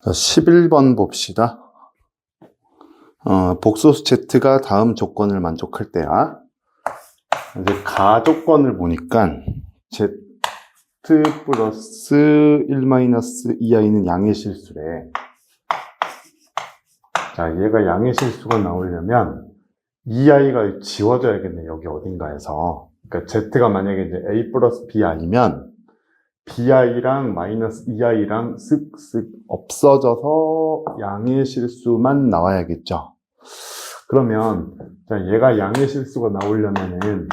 자, 11번 봅시다. 복소수 Z가 다음 조건을 만족할 때야. 이제 가조건을 보니까 Z 플러스 1-2i는 양의 실수래. 자, 얘가 양의 실수가 나오려면 2i가 지워져야겠네, 여기 어딘가에서. 그러니까 Z가 만약에 이제 a 플러스 bi면 bi랑 마이너스 2i랑 쓱쓱 없어져서 양의 실수만 나와야겠죠. 그러면 자, 얘가 양의 실수가 나오려면은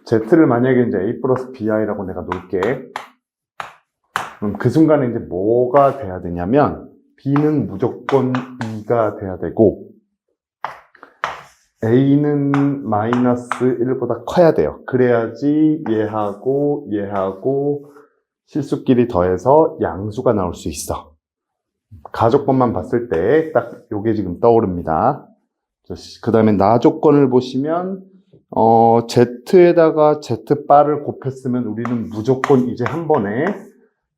Z를 만약에 이제 a 플러스 bi라고 내가 놓을게. 그럼 그 순간에 이제 뭐가 돼야 되냐면 b는 무조건 2가 돼야 되고 a는 마이너스 1보다 커야 돼요. 그래야지 얘하고 실수끼리 더해서 양수가 나올 수 있어. 가조건만 봤을 때 딱 요게 지금 떠오릅니다. 그 다음에 나조건을 보시면 Z에다가 Z바를 곱했으면 우리는 무조건 이제 한 번에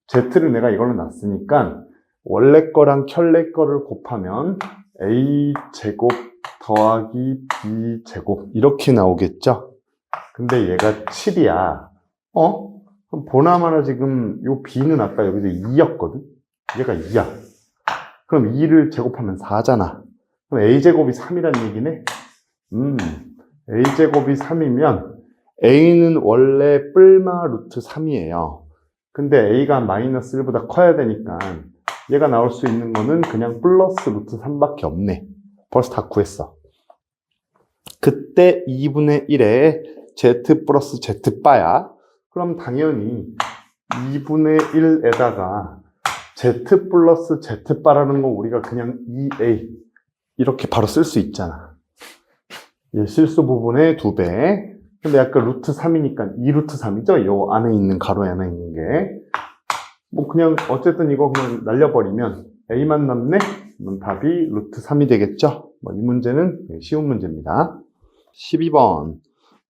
Z를 내가 이걸로 놨으니까 원래 거랑 켤레 거를 곱하면 A제곱 더하기 B제곱 이렇게 나오겠죠? 근데 얘가 7이야. 그럼 보나마나 지금 요 B는 아까 여기서 2였거든? 얘가 2야. 그럼 2를 제곱하면 4잖아. 그럼 A제곱이 3이란 얘기네? A제곱이 3이면 A는 원래 뿔마 루트 3이에요. 근데 A가 마이너스 1보다 커야 되니까 얘가 나올 수 있는 거는 그냥 플러스 루트 3밖에 없네. 벌써 다 구했어. 그때 2분의 1에 Z 플러스 Z바야. 그럼 당연히 2분의 1에다가 Z 플러스 Z바라는 거 우리가 그냥 2A 이렇게 바로 쓸 수 있잖아. 얘 실수 부분의 2배. 근데 아까 루트 3이니까 2루트 3이죠? 요 안에 있는 가로에 안에 있는 게. 뭐 그냥 어쨌든 이거 그냥 날려버리면 A만 남네? 그럼 답이 루트 3이 되겠죠? 뭐 이 문제는 쉬운 문제입니다. 12번.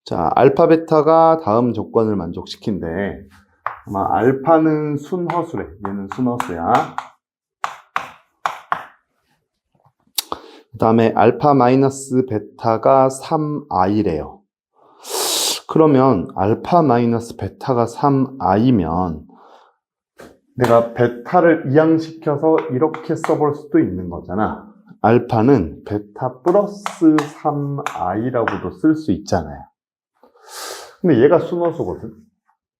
자, 알파, 베타가 다음 조건을 만족시킨대. 아마 알파는 순허수래. 얘는 순허수야. 그 다음에 알파 마이너스 베타가 3i래요. 그러면 알파 마이너스 베타가 3i면 내가 베타를 이항시켜서 이렇게 써볼 수도 있는 거잖아. 알파는 베타 플러스 3i라고도 쓸 수 있잖아요. 근데 얘가 순허수거든.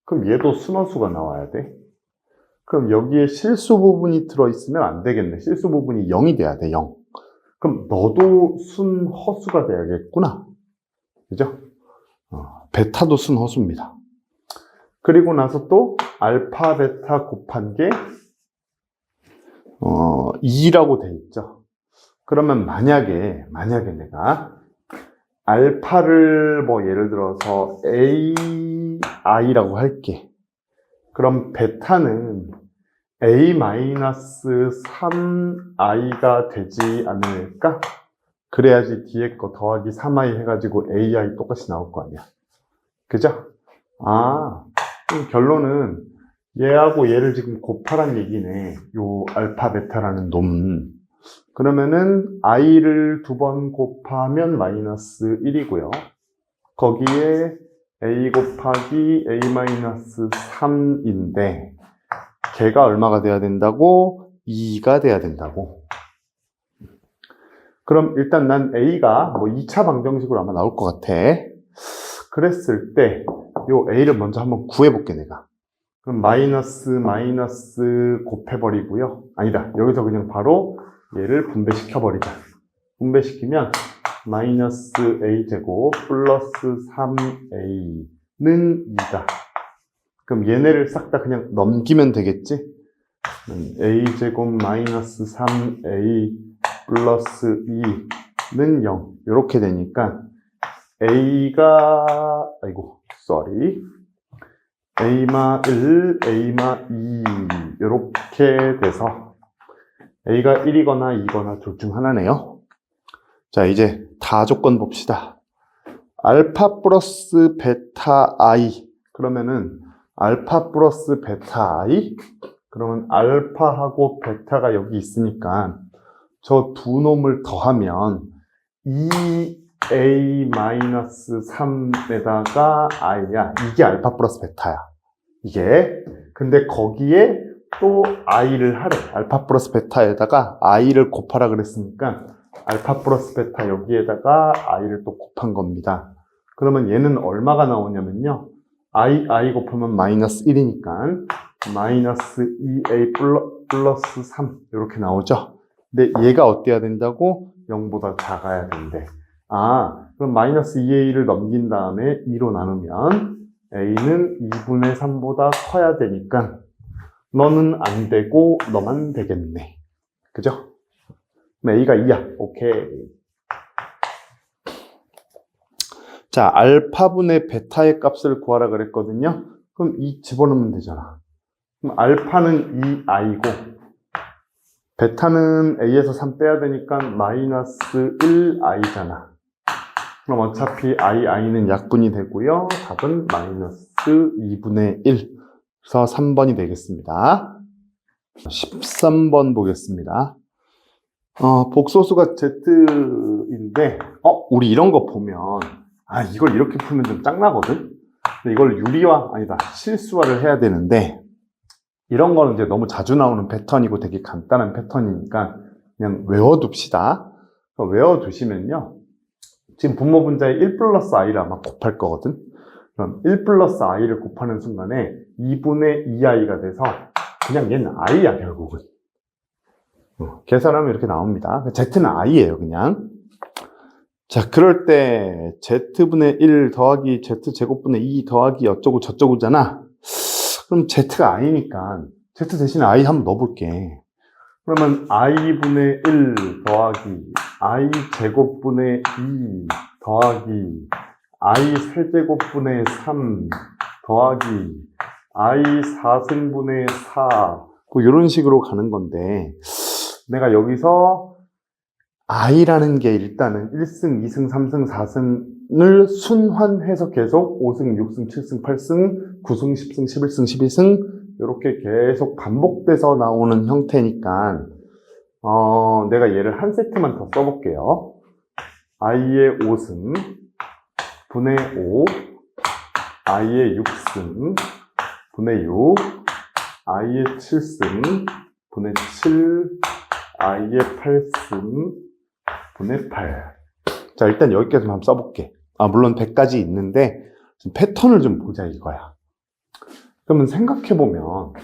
그럼 얘도 순허수가 나와야 돼. 그럼 여기에 실수 부분이 들어있으면 안 되겠네. 실수 부분이 0이 돼야 돼, 0. 그럼 너도 순허수가 돼야겠구나. 그죠? 베타도 순허수입니다. 그리고 나서 또 알파, 베타 곱한 게 2라고 돼 있죠. 그러면 만약에 내가 알파를 뭐 예를 들어서 AI라고 할게. 그럼 베타는 A-3i가 되지 않을까? 그래야지 뒤에 거 더하기 3i 해가지고 AI 똑같이 나올 거 아니야. 그죠? 결론은 얘하고 얘를 지금 곱하란 얘기네. 요 알파, 베타라는 놈. 그러면은 i를 2번 곱하면 마이너스 1이고요. 거기에 a 곱하기 a-3인데 걔가 얼마가 돼야 된다고? 2가 돼야 된다고. 그럼 일단 난 a가 뭐 2차 방정식으로 아마 나올 것 같아. 그랬을 때 요 a를 먼저 한번 구해볼게 내가. 그럼 마이너스 곱해버리고요. 아니다. 여기서 그냥 바로 얘를 분배시켜버리자. 분배시키면 마이너스 a제곱 플러스 3a는 2다. 그럼 얘네를 싹 다 그냥 넘기면 되겠지? a제곱 마이너스 3a 플러스 2는 0. 이렇게 되니까 a가 a마 1, a마 2 이렇게 돼서 a가 1이거나 2거나 둘 중 하나네요. 자, 이제 다조건 봅시다. 알파 플러스 베타 i 그러면은 알파 플러스 베타 i? 그러면 알파하고 베타가 여기 있으니까 저 두 놈을 더하면 2a-3에다가 i야. 이게 알파 플러스 베타야. 이게. 근데 거기에 또 i를 하래. 알파 플러스 베타에다가 i를 곱하라 그랬으니까 알파 플러스 베타 여기에다가 i를 또 곱한 겁니다. 그러면 얘는 얼마가 나오냐면요. i 곱하면 마이너스 1이니까 마이너스 2a 플러스 3 이렇게 나오죠. 근데 얘가 어때야 된다고? 0보다 작아야 된대. 아, 그럼 마이너스 2a를 넘긴 다음에 2로 나누면 a는 2분의 3보다 커야 되니까 너는 안 되고 너만 되겠네. 그죠? 그럼 a가 2야. 오케이. 자, 알파분의 베타의 값을 구하라 그랬거든요. 그럼 2 집어넣으면 되잖아. 그럼 알파는 2i고 베타는 a에서 3 빼야 되니까 마이너스 1i잖아. 그럼 어차피 i는 약분이 되고요. 답은 마이너스 2분의 1. 그래서 3번이 되겠습니다. 13번 보겠습니다. 복소수가 z인데, 우리 이런 거 보면, 이걸 이렇게 풀면 좀 짱나거든? 근데 이걸 실수화를 해야 되는데, 이런 거는 이제 너무 자주 나오는 패턴이고 되게 간단한 패턴이니까 그냥 외워둡시다. 외워두시면요. 지금 분모 분자에 1 플러스 i를 아마 곱할 거거든? 그럼 1 플러스 i를 곱하는 순간에 2분의 2i가 돼서 그냥 얘는 i야, 결국은. 계산하면 이렇게 나옵니다. z는 i예요, 그냥. 자, 그럴 때 z분의 1 더하기 z제곱분의 2 더하기 어쩌고 저쩌고잖아. 그럼 z가 i니까 z 대신에 i 한번 넣어볼게. 그러면 i분의 1 더하기 i 제곱분의 2 더하기 i 세제곱분의 3 더하기 i 4승분의 4 뭐 이런 식으로 가는 건데, 내가 여기서 i라는 게 일단은 1승, 2승, 3승, 4승을 순환해서 계속 5승, 6승, 7승, 8승, 9승, 10승, 11승, 12승 이렇게 계속 반복돼서 나오는 형태니까 내가 얘를 한 세트만 더 써볼게요. i의 5승 분의 5 i의 6승 분의 6 i의 7승 분의 7 i의 8승 분의 8. 자, 일단 여기까지만 한번 써볼게. 물론 100까지 있는데 좀 패턴을 좀 보자 이거야. 그러면 생각해보면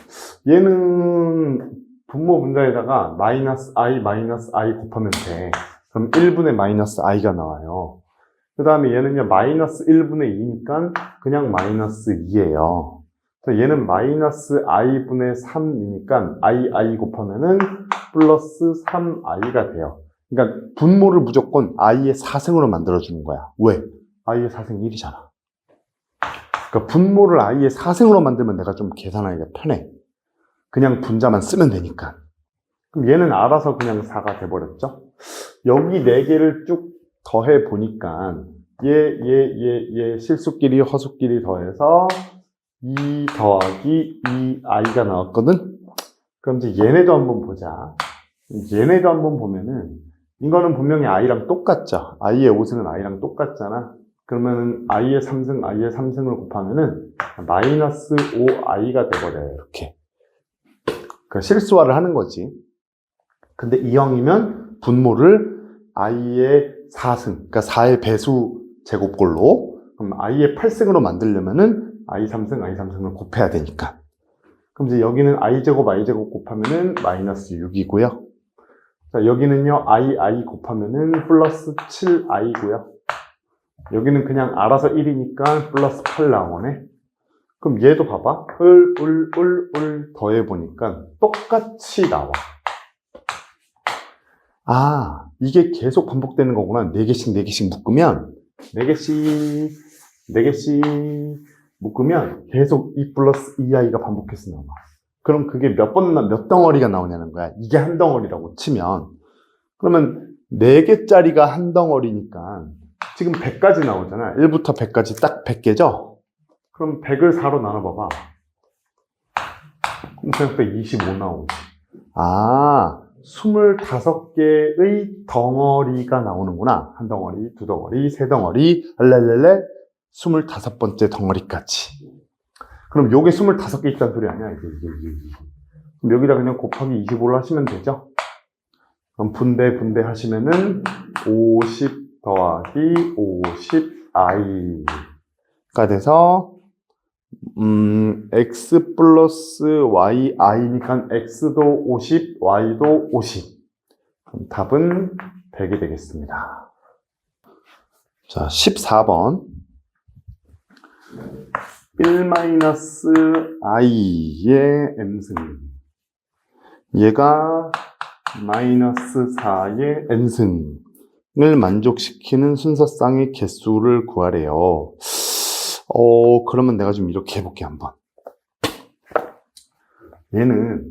얘는 분모 분자에다가 마이너스 i 곱하면 돼. 그럼 1분의 마이너스 i가 나와요. 그 다음에 얘는요 마이너스 1분의 2니까 그냥 마이너스 2예요. 얘는 마이너스 i분의 3이니까 i 곱하면은 플러스 3i가 돼요. 그러니까 분모를 무조건 i의 4승으로 만들어주는 거야. 왜? i의 4승 1이잖아. 그러니까 분모를 i의 4승으로 만들면 내가 좀 계산하기가 편해. 그냥 분자만 쓰면 되니까. 그럼 얘는 알아서 그냥 4가 돼버렸죠. 여기 4개를 쭉 더해 보니까 얘 실수끼리 허수끼리 더해서 2 더하기 2i가 나왔거든? 그럼 이제 얘네도 한번 보자. 얘네도 한번 보면은 이거는 분명히 i랑 똑같죠. i의 5승은 i랑 똑같잖아. 그러면 i의 3승을 곱하면은 마이너스 5i가 돼버려요. 이렇게. 그러니까 실수화를 하는 거지. 근데 이 형이면 분모를 i의 4승, 그러니까 4의 배수 제곱꼴로, 그럼 i의 8승으로 만들려면은 i3승을 곱해야 되니까. 그럼 이제 여기는 i제곱 곱하면은 마이너스 6이고요. 자, 여기는요, i 곱하면은 플러스 7i고요. 여기는 그냥 알아서 1이니까 플러스 8 나오네. 그럼 얘도 봐봐. 더해보니까 똑같이 나와. 이게 계속 반복되는 거구나. 4개씩 묶으면, 4개씩 묶으면 계속 2 플러스 2i가 반복해서 나와. 그럼 그게 몇 덩어리가 나오냐는 거야. 이게 한 덩어리라고 치면. 그러면 4개짜리가 한 덩어리니까 지금 100까지 나오잖아. 1부터 100까지 딱 100개죠? 그럼 100을 4로 나눠봐봐. 생각보다 25 나오지. 아, 25개의 덩어리가 나오는구나. 한 덩어리, 두 덩어리, 세 덩어리, 알랄랄레 25번째 덩어리까지. 그럼 요게 25개 있다는 소리 아니야? 이게. 그럼 여기다 그냥 곱하기 25를 하시면 되죠? 그럼 분배 하시면은 50 더하기 50i가 돼서 x 플러스 y i니까 x도 50, y도 50. 그럼 답은 100이 되겠습니다. 자, 14번. 1-i의 m승. 얘가 마이너스 4의 n승을 만족시키는 순서쌍의 개수를 구하래요. 그러면 내가 좀 이렇게 해볼게, 한번. 얘는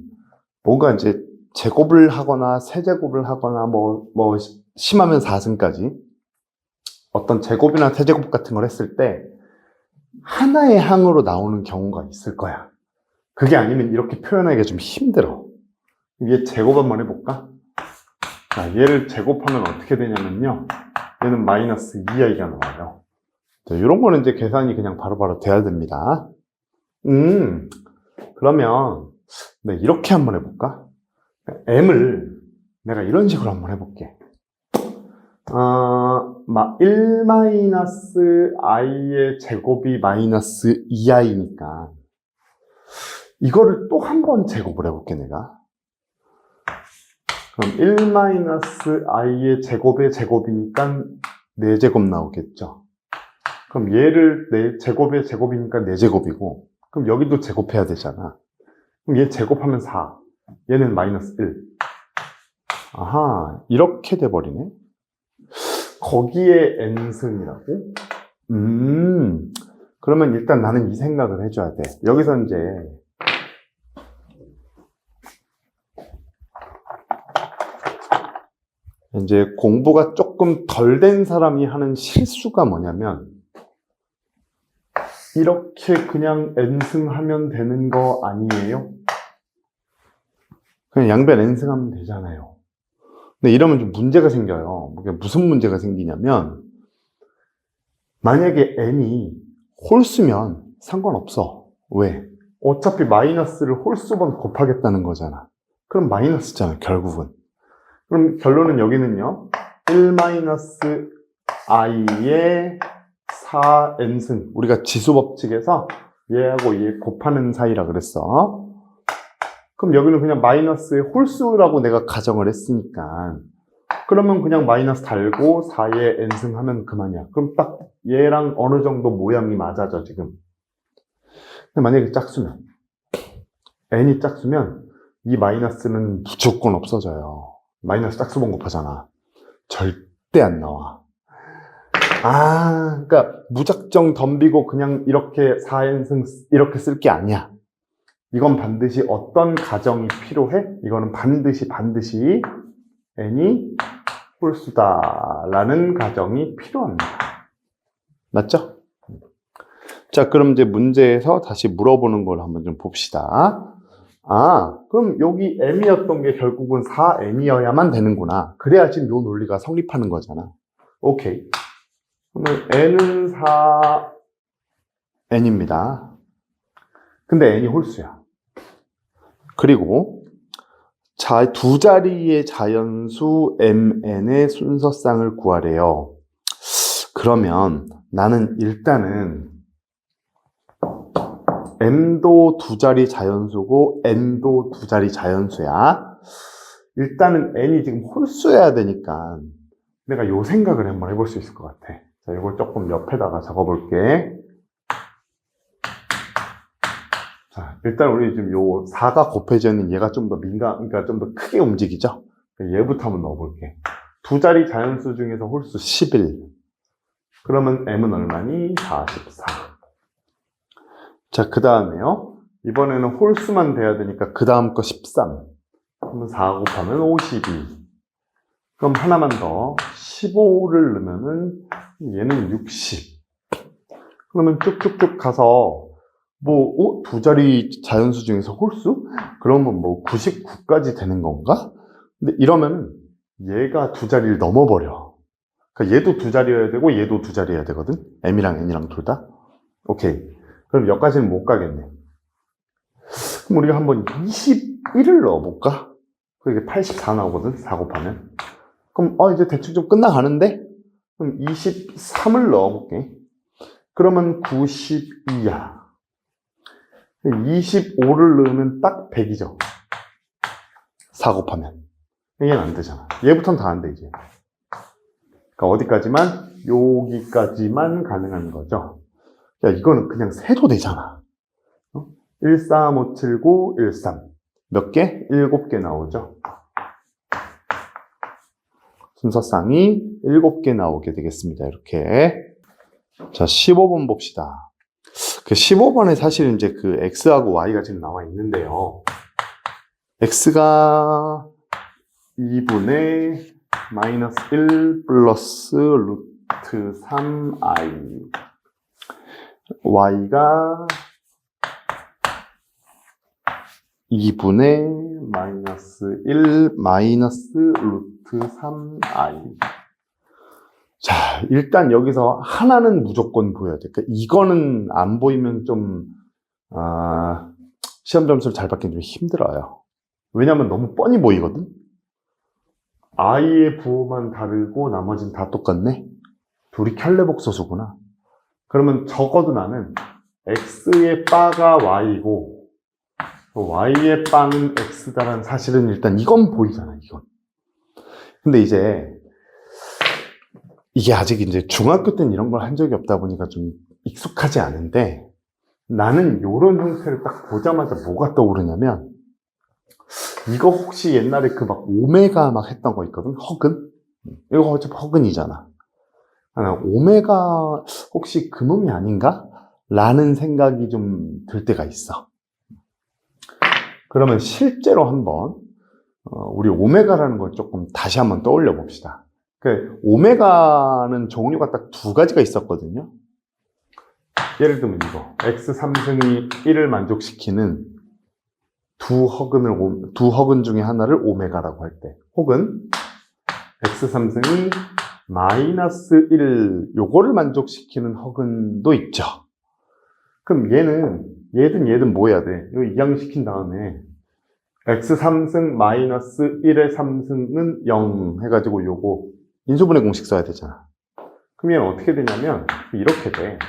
뭔가 이제 제곱을 하거나 세제곱을 하거나 심하면 4승까지 어떤 제곱이나 세제곱 같은 걸 했을 때 하나의 항으로 나오는 경우가 있을 거야. 그게 아니면 이렇게 표현하기가 좀 힘들어. 얘 제곱 한번 해볼까? 자, 얘를 제곱하면 어떻게 되냐면요. 얘는 마이너스 2i가 나와요. 자, 이런 거는 이제 계산이 그냥 바로바로 돼야 됩니다. 그러면 네, 이렇게 한번 해볼까? m을 내가 이런 식으로 한번 해볼게. 1-i의 제곱이 마이너스 2i니까 이거를 또 한 번 제곱을 해볼게, 내가. 그럼 1-i의 제곱의 제곱이니까 4제곱 나오겠죠. 그럼 얘를 제곱의 제곱이니까 4제곱이고, 그럼 여기도 제곱해야 되잖아. 그럼 얘 제곱하면 4. 얘는 마이너스 1. 아하, 이렇게 돼버리네. 거기에 n승이라고? 그러면 일단 나는 이 생각을 해줘야 돼. 여기서 이제 공부가 조금 덜 된 사람이 하는 실수가 뭐냐면, 이렇게 그냥 n승하면 되는 거 아니에요? 그냥 양변 n승하면 되잖아요. 근데 이러면 좀 문제가 생겨요. 무슨 문제가 생기냐면, 만약에 n이 홀수면 상관없어. 왜? 어차피 마이너스를 홀수번 곱하겠다는 거잖아. 그럼 마이너스잖아, 결국은. 그럼 결론은 여기는요, 1-i의 4n승. 우리가 지수법칙에서 얘하고 얘 곱하는 사이라 그랬어. 그럼 여기는 그냥 마이너스의 홀수라고 내가 가정을 했으니까, 그러면 그냥 마이너스 달고 4의 n승 하면 그만이야. 그럼 딱 얘랑 어느 정도 모양이 맞아져, 지금. 근데 만약에 짝수면, n이 짝수면 이 마이너스는 무조건 없어져요. 마이너스 짝수번 곱하잖아. 절대 안 나와. 그러니까 무작정 덤비고 그냥 이렇게 4n승 이렇게 쓸 게 아니야. 이건 반드시 어떤 가정이 필요해? 이거는 반드시 n이 홀수다라는 가정이 필요합니다. 맞죠? 자, 그럼 이제 문제에서 다시 물어보는 걸 한번 좀 봅시다. 그럼 여기 m이었던 게 결국은 4n이어야만 되는구나. 그래야지 요 논리가 성립하는 거잖아. 오케이. 그러면 n은 4n입니다. 근데 n이 홀수야. 그리고 두 자리의 자연수 mn의 순서쌍을 구하래요. 그러면 나는 일단은 m도 두 자리 자연수고 n도 두 자리 자연수야. 일단은 n이 지금 홀수여야 되니까 내가 요 생각을 한번 해볼 수 있을 것 같아. 자, 이걸 조금 옆에다가 적어볼게. 자, 일단 우리 지금 요 4가 곱해져 있는 얘가 좀 더 그러니까 좀 더 크게 움직이죠? 얘부터 한번 넣어볼게. 두 자리 자연수 중에서 홀수 11. 그러면 m은 얼마니? 44. 자, 그 다음에요. 이번에는 홀수만 돼야 되니까 그 다음 거 13. 그러면 4 곱하면 52. 그럼 하나만 더 15를 넣으면은 얘는 60. 그러면 쭉쭉쭉 가서 두 자리 자연수 중에서 홀수? 그러면 99까지 되는 건가? 근데 이러면 얘가 두 자리를 넘어버려. 그러니까 얘도 두 자리여야 되고 얘도 두 자리여야 되거든? m이랑 n이랑 둘 다. 오케이. 그럼 여기까지는 못 가겠네. 그럼 우리가 한번 21을 넣어볼까? 그게 84 나오거든, 4 곱하면. 그럼 이제 대충 좀 끝나가는데? 그럼 23을 넣어볼게. 그러면 92야. 25를 넣으면 딱 100이죠. 4 곱하면. 얘는 안 되잖아. 얘부터는 다 안 돼, 이제. 그러니까 어디까지만? 여기까지만 가능한 거죠. 야, 이거는 그냥 세도 되잖아. 13579, 13. 몇 개? 7개 나오죠. 순서상이 7개 나오게 되겠습니다. 이렇게. 자, 15번 봅시다. 그 15번에 사실 이제 그 x하고 y가 지금 나와 있는데요. x가 2분의 마이너스 1 플러스 루트 3i. y가 2분의 마이너스 1 마이너스 루트 3i. 자, 일단 여기서 하나는 무조건 보여야 돼. 그러니까 이거는 안 보이면 좀, 시험 점수를 잘 받기는 좀 힘들어요. 왜냐면 너무 뻔히 보이거든? i의 부호만 다르고 나머지는 다 똑같네? 둘이 켤레복소수구나. 그러면 적어도 나는 x의 바가 y고, y의 바는 x다라는 사실은 일단 이건 보이잖아, 이건. 근데 이게 아직 이제 중학교 때는 이런 걸 한 적이 없다 보니까 좀 익숙하지 않은데, 나는 이런 형태를 딱 보자마자 뭐가 떠오르냐면, 이거 혹시 옛날에 그 막 오메가 막 했던 거 있거든? 허근? 이거 어차피 허근이잖아. 오메가 혹시 그놈이 아닌가? 라는 생각이 좀 들 때가 있어. 그러면 실제로 한번 우리 오메가라는 걸 조금 다시 한번 떠올려 봅시다. 그 오메가는 종류가 딱 두 가지가 있었거든요. 예를 들면 이거 x 3승이 1을 만족시키는 두 허근 중에 하나를 오메가라고 할 때, 혹은 x 3승이 마이너스 1 요거를 만족시키는 허근도 있죠. 그럼 얘든 뭐 해야 돼? 이거 이항시킨 다음에 x 3승 마이너스 1의 3승은 0 해가지고 요거 인수분해 공식 써야 되잖아. 그럼 얘는 어떻게 되냐면 이렇게 돼.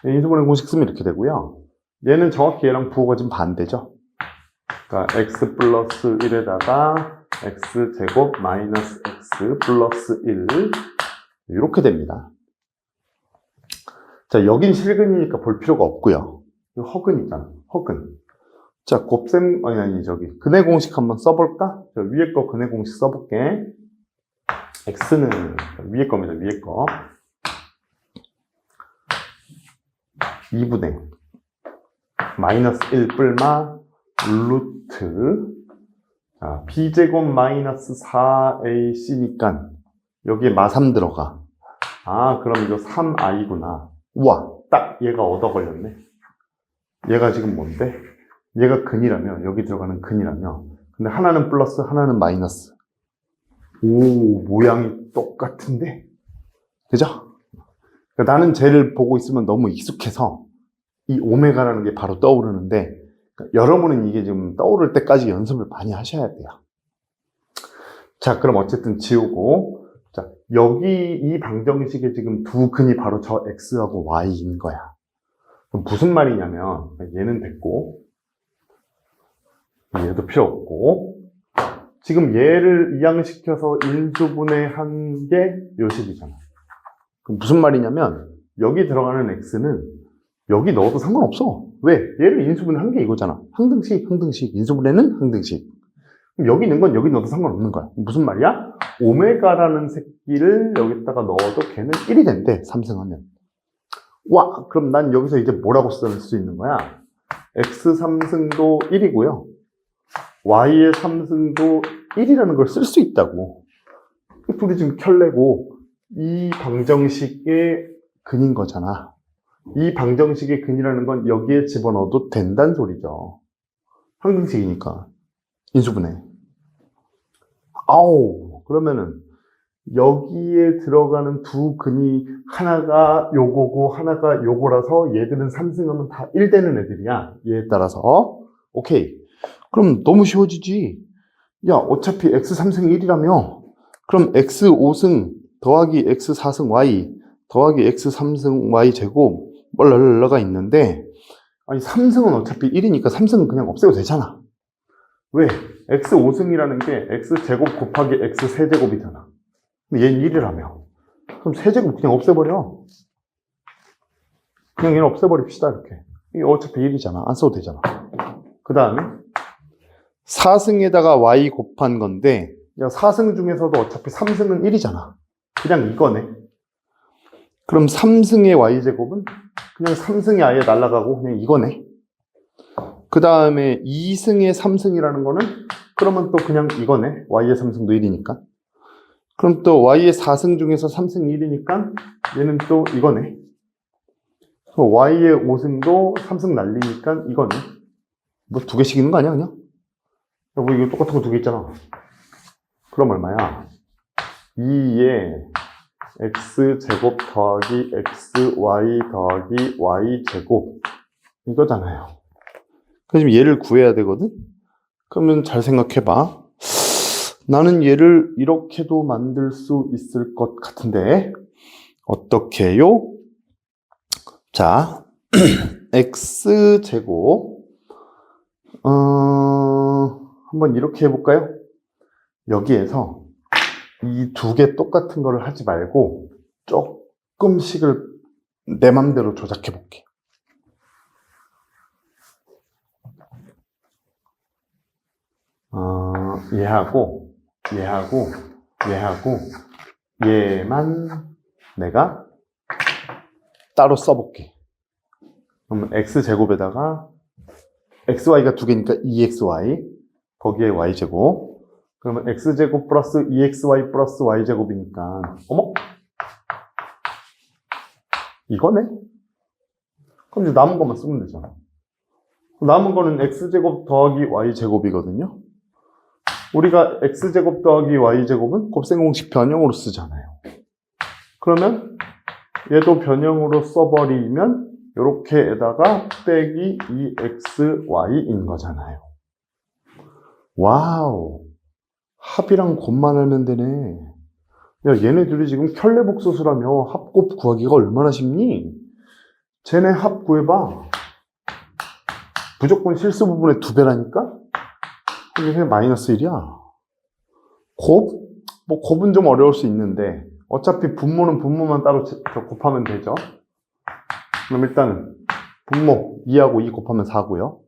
인수분해 공식 쓰면 이렇게 되고요. 얘는 정확히 얘랑 부호가 지금 반대죠. 그러니까 x 플러스 1에다가 x 제곱 마이너스 x 플러스 1 이렇게 됩니다. 자, 여긴 실근이니까 볼 필요가 없고요. 허근이잖아. 허근. 자, 곱셈 근해 공식 한번 써볼까? 자, 위에 거 근해 공식 써볼게. x는 위에 겁니다. 위에 거. 2분의 마이너스 1 뿔마 루트 b제곱 마이너스 4ac니까 여기에 마3 들어가. 그럼 이거 3i구나. 우와, 딱 얘가 얻어 걸렸네. 얘가 지금 뭔데? 얘가 근이라며, 여기 들어가는 근이라며. 근데 하나는 플러스, 하나는 마이너스. 오, 모양이 똑같은데? 그죠? 그러니까 나는 쟤를 보고 있으면 너무 익숙해서 이 오메가라는 게 바로 떠오르는데, 그러니까 여러분은 이게 지금 떠오를 때까지 연습을 많이 하셔야 돼요. 자, 그럼 어쨌든 지우고, 자, 여기 이 방정식에 지금 두 근이 바로 저 x하고 y인 거야. 그럼 무슨 말이냐면, 얘는 됐고, 얘도 필요 없고, 지금 얘를 이항시켜서 인수분해한 게 요 식이잖아. 그럼 무슨 말이냐면, 여기 들어가는 x는 여기 넣어도 상관없어. 왜? 얘를 인수분해한 게 이거잖아. 항등식, 인수분해는 항등식. 여기 있는 건 여기 넣어도 상관없는 거야. 무슨 말이야? 오메가라는 새끼를 여기다가 넣어도 걔는 1이 된대, 3승하면. 와, 그럼 난 여기서 이제 뭐라고 쓸 수 있는 거야? x 3승도 1이고요. y의 3승도 1이라는 걸 쓸 수 있다고. 둘이 지금 켤레고, 이 방정식의 근인 거잖아. 이 방정식의 근이라는 건 여기에 집어넣어도 된다는 소리죠. 항등식이니까. 인수분해. 아우, 그러면은 여기에 들어가는 두 근이 하나가 요거고 하나가 요거라서 얘들은 3승하면 다 1 되는 애들이야. 얘에 따라서. 오케이. 그럼 너무 쉬워지지. 야, 어차피 x 3승 1이라며. 그럼 x 5승 더하기 x 4승 y 더하기 x 3승 y 제곱 랄랄라가 있는데, 아니 3승은 어차피 1이니까 3승은 그냥 없애도 되잖아. 왜? x 5승이라는 게 x 제곱 곱하기 x 세제곱이잖아. 얘는 1이라며. 그럼 세제곱 그냥 없애버려. 그냥 얘는 없애버립시다, 이렇게. 이게 어차피 1이잖아. 안 써도 되잖아. 그 다음에 4승에다가 y 곱한 건데, 야, 4승 중에서도 어차피 3승은 1이잖아. 그냥 이거네. 그럼 3승의 y제곱은 그냥 3승이 아예 날아가고 그냥 이거네. 그 다음에 2승의 3승이라는 거는 그러면 또 그냥 이거네. y의 3승도 1이니까. 그럼 또 y의 4승 중에서 3승 1이니까 얘는 또 이거네. y의 5승도 3승 날리니까 이거네. 뭐 두 개씩 있는 거 아니야 그냥? 뭐 이거 똑같은 거 두 개 있잖아. 그럼 얼마야? 2의 x제곱 더하기 xy 더하기 y제곱 이거잖아요. 그래서 지금 얘를 구해야 되거든? 그러면 잘 생각해봐. 나는 얘를 이렇게도 만들 수 있을 것 같은데 어떻게요? 자, x제곱 한번 이렇게 해볼까요? 여기에서 이 두 개 똑같은 거를 하지 말고 조금씩을 내 맘대로 조작해 볼게. 얘하고 얘만 내가 따로 써볼게. 그러면 x제곱에다가 xy가 두 개니까 2xy 거기에 y제곱. 그러면 x제곱 플러스 2xy 플러스 y제곱이니까 어머? 이거네? 그럼 이제 남은 것만 쓰면 되잖아. 남은 거는 x제곱 더하기 y제곱이거든요. 우리가 x제곱 더하기 y제곱은 곱셈 공식 변형으로 쓰잖아요. 그러면 얘도 변형으로 써버리면 이렇게에다가 빼기 2xy인 거잖아요. 와우, 합이랑 곱만 하면 되네. 야, 얘네들이 지금 켤레복소수라며 합곱 구하기가 얼마나 쉽니? 쟤네 합 구해봐. 무조건 실수 부분의 2배라니까? 이게 그냥 마이너스 1이야. 곱? 뭐 곱은 좀 어려울 수 있는데 어차피 분모는 분모만 따로 곱하면 되죠. 그럼 일단은 분모 2하고 2 곱하면 4고요.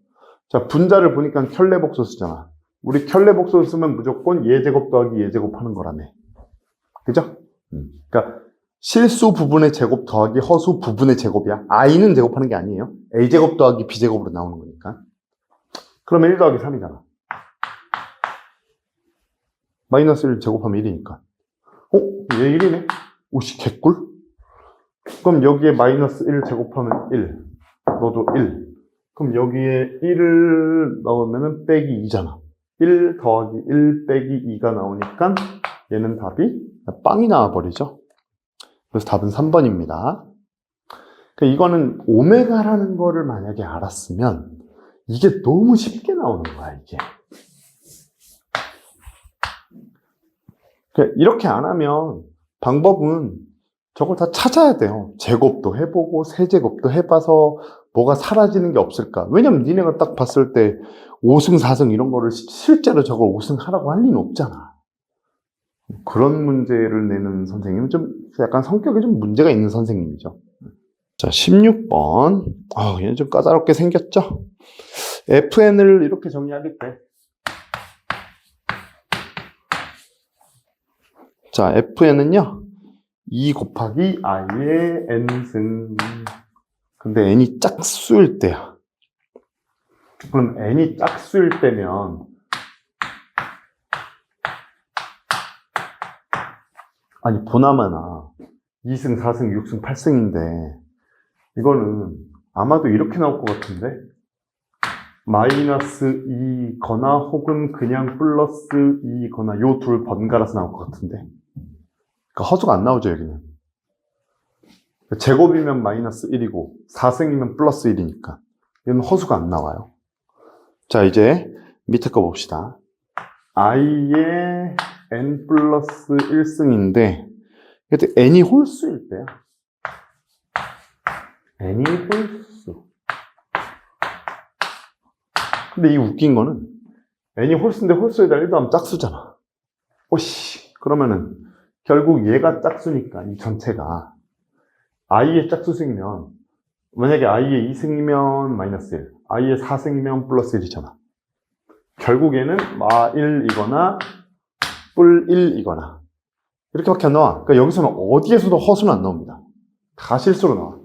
자, 분자를 보니까 켤레복소수잖아. 우리 켤레복소수 쓰면 무조건 예제곱 더하기 예제곱 하는 거라며. 그죠? 그러니까 실수 부분의 제곱 더하기 허수 부분의 제곱이야. i는 제곱하는 게 아니에요. a제곱 더하기 b제곱으로 나오는 거니까. 그러면 1 더하기 3이잖아. 마이너스 1 제곱하면 1이니까. 얘 1이네? 오씨, 개꿀? 그럼 여기에 마이너스 1 제곱하면 1. 너도 1. 그럼 여기에 1을 넣으면 빼기 2잖아. 1 더하기 1 빼기 2가 나오니까 얘는 답이 빵이 나와버리죠. 그래서 답은 3번입니다. 그러니까 이거는 오메가라는 거를 만약에 알았으면 이게 너무 쉽게 나오는 거야, 이게. 그러니까 이렇게 안 하면 방법은 저걸 다 찾아야 돼요. 제곱도 해보고 세제곱도 해봐서 뭐가 사라지는 게 없을까. 왜냐면 니네가 딱 봤을 때 5승, 4승 이런 거를 실제로 저걸 5승 하라고 할 리는 없잖아. 그런 문제를 내는 선생님은 좀 약간 성격에 좀 문제가 있는 선생님이죠. 자, 16번. 얘는 좀 까다롭게 생겼죠? FN을 이렇게 정리하겠대. 자, FN은요, 2 곱하기 i의 n승. 근데 n이 짝수일 때야. 그럼 n이 짝수일 때면 아니, 보나마나 2승, 4승, 6승, 8승인데 이거는 아마도 이렇게 나올 것 같은데 마이너스 2거나 혹은 그냥 플러스 2거나 요 둘 번갈아서 나올 것 같은데 그러니까 허수가 안 나오죠 여기는. 제곱이면 마이너스 1이고 4승이면 플러스 1이니까 이건 허수가 안 나와요. 자, 이제 밑에 거 봅시다. i의 n 플러스 1승인데 그때 n이 홀수일 때야. n이 홀수. 근데 이 웃긴 거는 n이 홀수인데 홀수에다 1 더하면 짝수잖아. 오씨. 그러면은 결국 얘가 짝수니까 이 전체가 i의 짝수승이면 만약에 i의 2승이면 마이너스 1, i의 4승이면 플러스 1이잖아. 결국에는 마1이거나 뿔1이거나 이렇게밖에 안 나와. 그러니까 여기서는 어디에서도 허수는 안 나옵니다. 다 실수로 나와.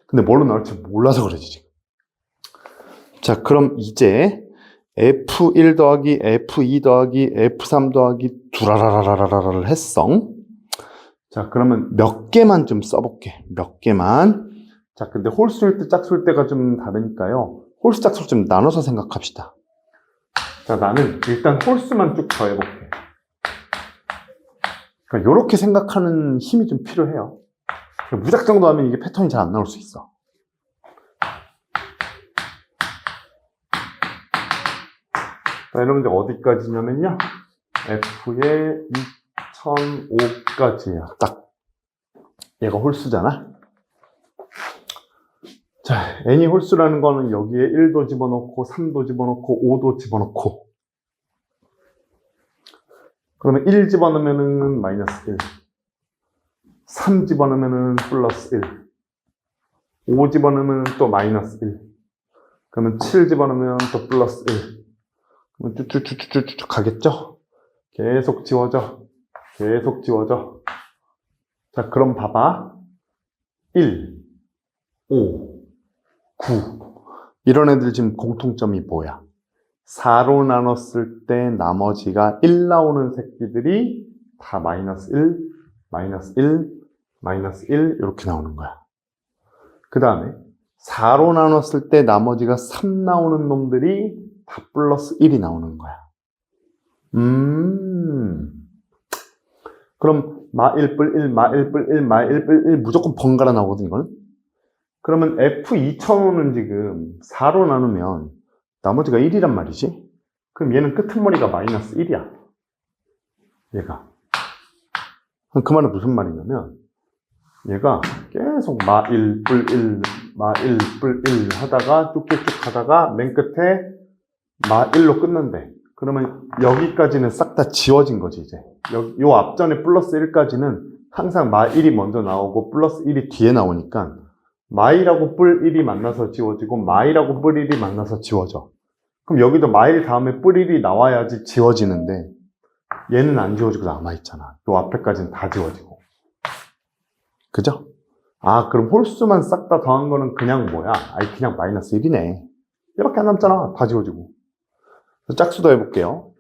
근데 뭘로 나올지 몰라서 그러지 지금. 자, 그럼 이제 F1 더하기 F2 더하기 F3 더하기 두라라라라라를 했어. 자, 그러면 몇 개만 좀 써볼게. 몇 개만. 자, 근데 홀수일 때 짝수일 때가 좀 다르니까요. 홀수 짝수를 좀 나눠서 생각합시다. 자, 나는 일단 홀수만 쭉 더해볼게. 그러니까 이렇게 생각하는 힘이 좀 필요해요. 무작정 더하면 이게 패턴이 잘 안 나올 수 있어. 자, 여러분들 어디까지냐면요. F의 2005까지야. 딱. 얘가 홀수잖아. 자, n이 홀수라는 거는 여기에 1도 집어넣고 3도 집어넣고 5도 집어넣고 그러면 1 집어넣으면은 마이너스 1 3 집어넣으면은 플러스 1 5 집어넣으면 또 마이너스 1 그러면 7 집어넣으면 또 플러스 1 그러면 쭉쭉쭉쭉쭉 가겠죠? 계속 지워져. 계속 지워져. 자, 그럼 봐봐. 1, 5, 9. 이런 애들 지금 공통점이 뭐야? 4로 나눴을 때 나머지가 1 나오는 새끼들이 다 마이너스 1, 마이너스 1, 마이너스 1 이렇게 나오는 거야. 그 다음에 4로 나눴을 때 나머지가 3 나오는 놈들이 다 플러스 1이 나오는 거야. 그럼 마1 뿔 1, 마1 뿔 1, 마1 뿔 1 무조건 번갈아 나오거든 이거는. 그러면 F2005는 지금 4로 나누면 나머지가 1이란 말이지. 그럼 얘는 끄트머리가 마이너스 1이야. 얘가. 그럼 그 말은 무슨 말이냐면 얘가 계속 마1 뿔 1, 마1 뿔 1 하다가 쭉쭉쭉 하다가 맨 끝에 마1로 끝난대. 그러면 여기까지는 싹 다 지워진 거지 이제. 요 앞전에 플러스 1까지는 항상 마1이 먼저 나오고 플러스 1이 뒤에 나오니까 마이라고 뿔 1이 만나서 지워지고 마이라고 뿔 1이 만나서 지워져. 그럼 여기도 마일 다음에 뿔 1이 나와야지 지워지는데 얘는 안 지워지고 남아있잖아. 요 앞에까지는 다 지워지고. 그죠? 아, 그럼 홀수만 싹 다 더한 거는 그냥 뭐야? 아니, 그냥 마이너스 1이네. 얘밖에 안 남잖아. 다 지워지고. 짝수 더 해볼게요.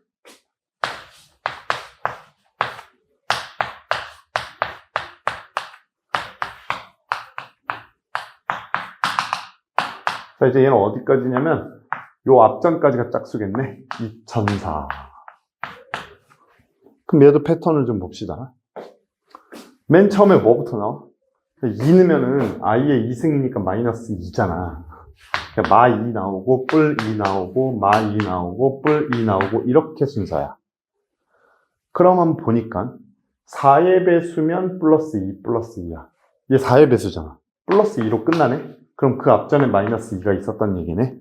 자, 이제 얘는 어디까지냐면 요 앞전까지가 짝수겠네. 2004. 그럼 얘도 패턴을 좀 봅시다. 맨 처음에 뭐부터 나와? 2 넣으면은 i의 2승이니까 마이너스 2잖아. 마 2 나오고 뿔 2 나오고 마 2 나오고 뿔 2 나오고 이렇게 순서야. 그러면 보니까 4의 배수면 플러스 2 플러스 2야. 얘 4의 배수잖아. 플러스 2로 끝나네? 그럼 그 앞전에 마이너스 2가 있었단 얘기네.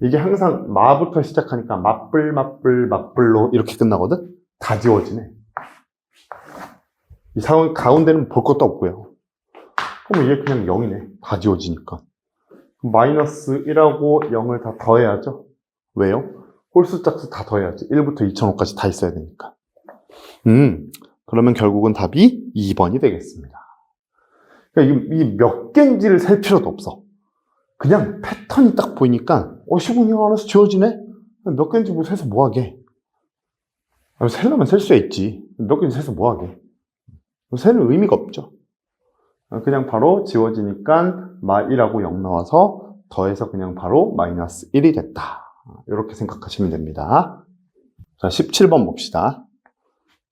이게 항상 마부터 시작하니까 맞불 맞불 맞불로 이렇게 끝나거든? 다 지워지네. 이 상황 가운데는 볼 것도 없고요. 그럼 얘 그냥 0이네. 다 지워지니까. 마이너스 1하고 0을 다 더해야죠. 왜요? 홀수 짝수 다 더해야지. 1부터 2005까지 다 있어야 되니까. 그러면 결국은 답이 2번이 되겠습니다. 그러니까 이 몇 개인지를 셀 필요도 없어. 그냥 패턴이 딱 보이니까 15년 안에서 지워지네? 몇 개인지 뭐 세서 뭐하게. 셀려면 셀 수야 있지. 몇 개인지 세서 뭐하게. 새는 의미가 없죠. 그냥 바로 지워지니까 마1하고 0 나와서 더해서 그냥 바로 마이너스 1이 됐다. 이렇게 생각하시면 됩니다. 자, 17번 봅시다.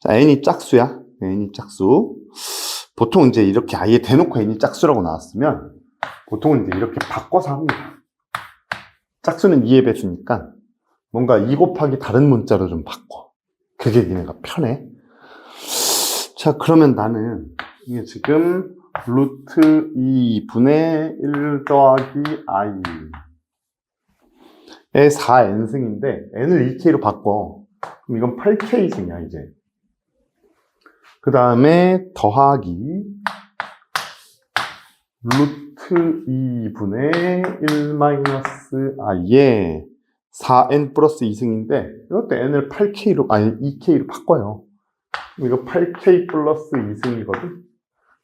자, n이 짝수야. n이 짝수. 보통 이제 이렇게 아예 대놓고 n이 짝수라고 나왔으면 보통은 이제 이렇게 바꿔서 합니다. 짝수는 2의 배수니까 뭔가 2 곱하기 다른 문자로 좀 바꿔. 그게 니네가 편해. 자, 그러면 나는 이게 지금 루트 2분의 1 더하기 i의 4n승인데 n을 2k로 바꿔. 그럼 이건 8k승이야 이제. 그 다음에 더하기 루트 2분의 1 마이너스 i에 4n 플러스 2승인데 이것도 n을 8k로 아니 2k로 바꿔요. 이거 8k 플러스 2승이거든.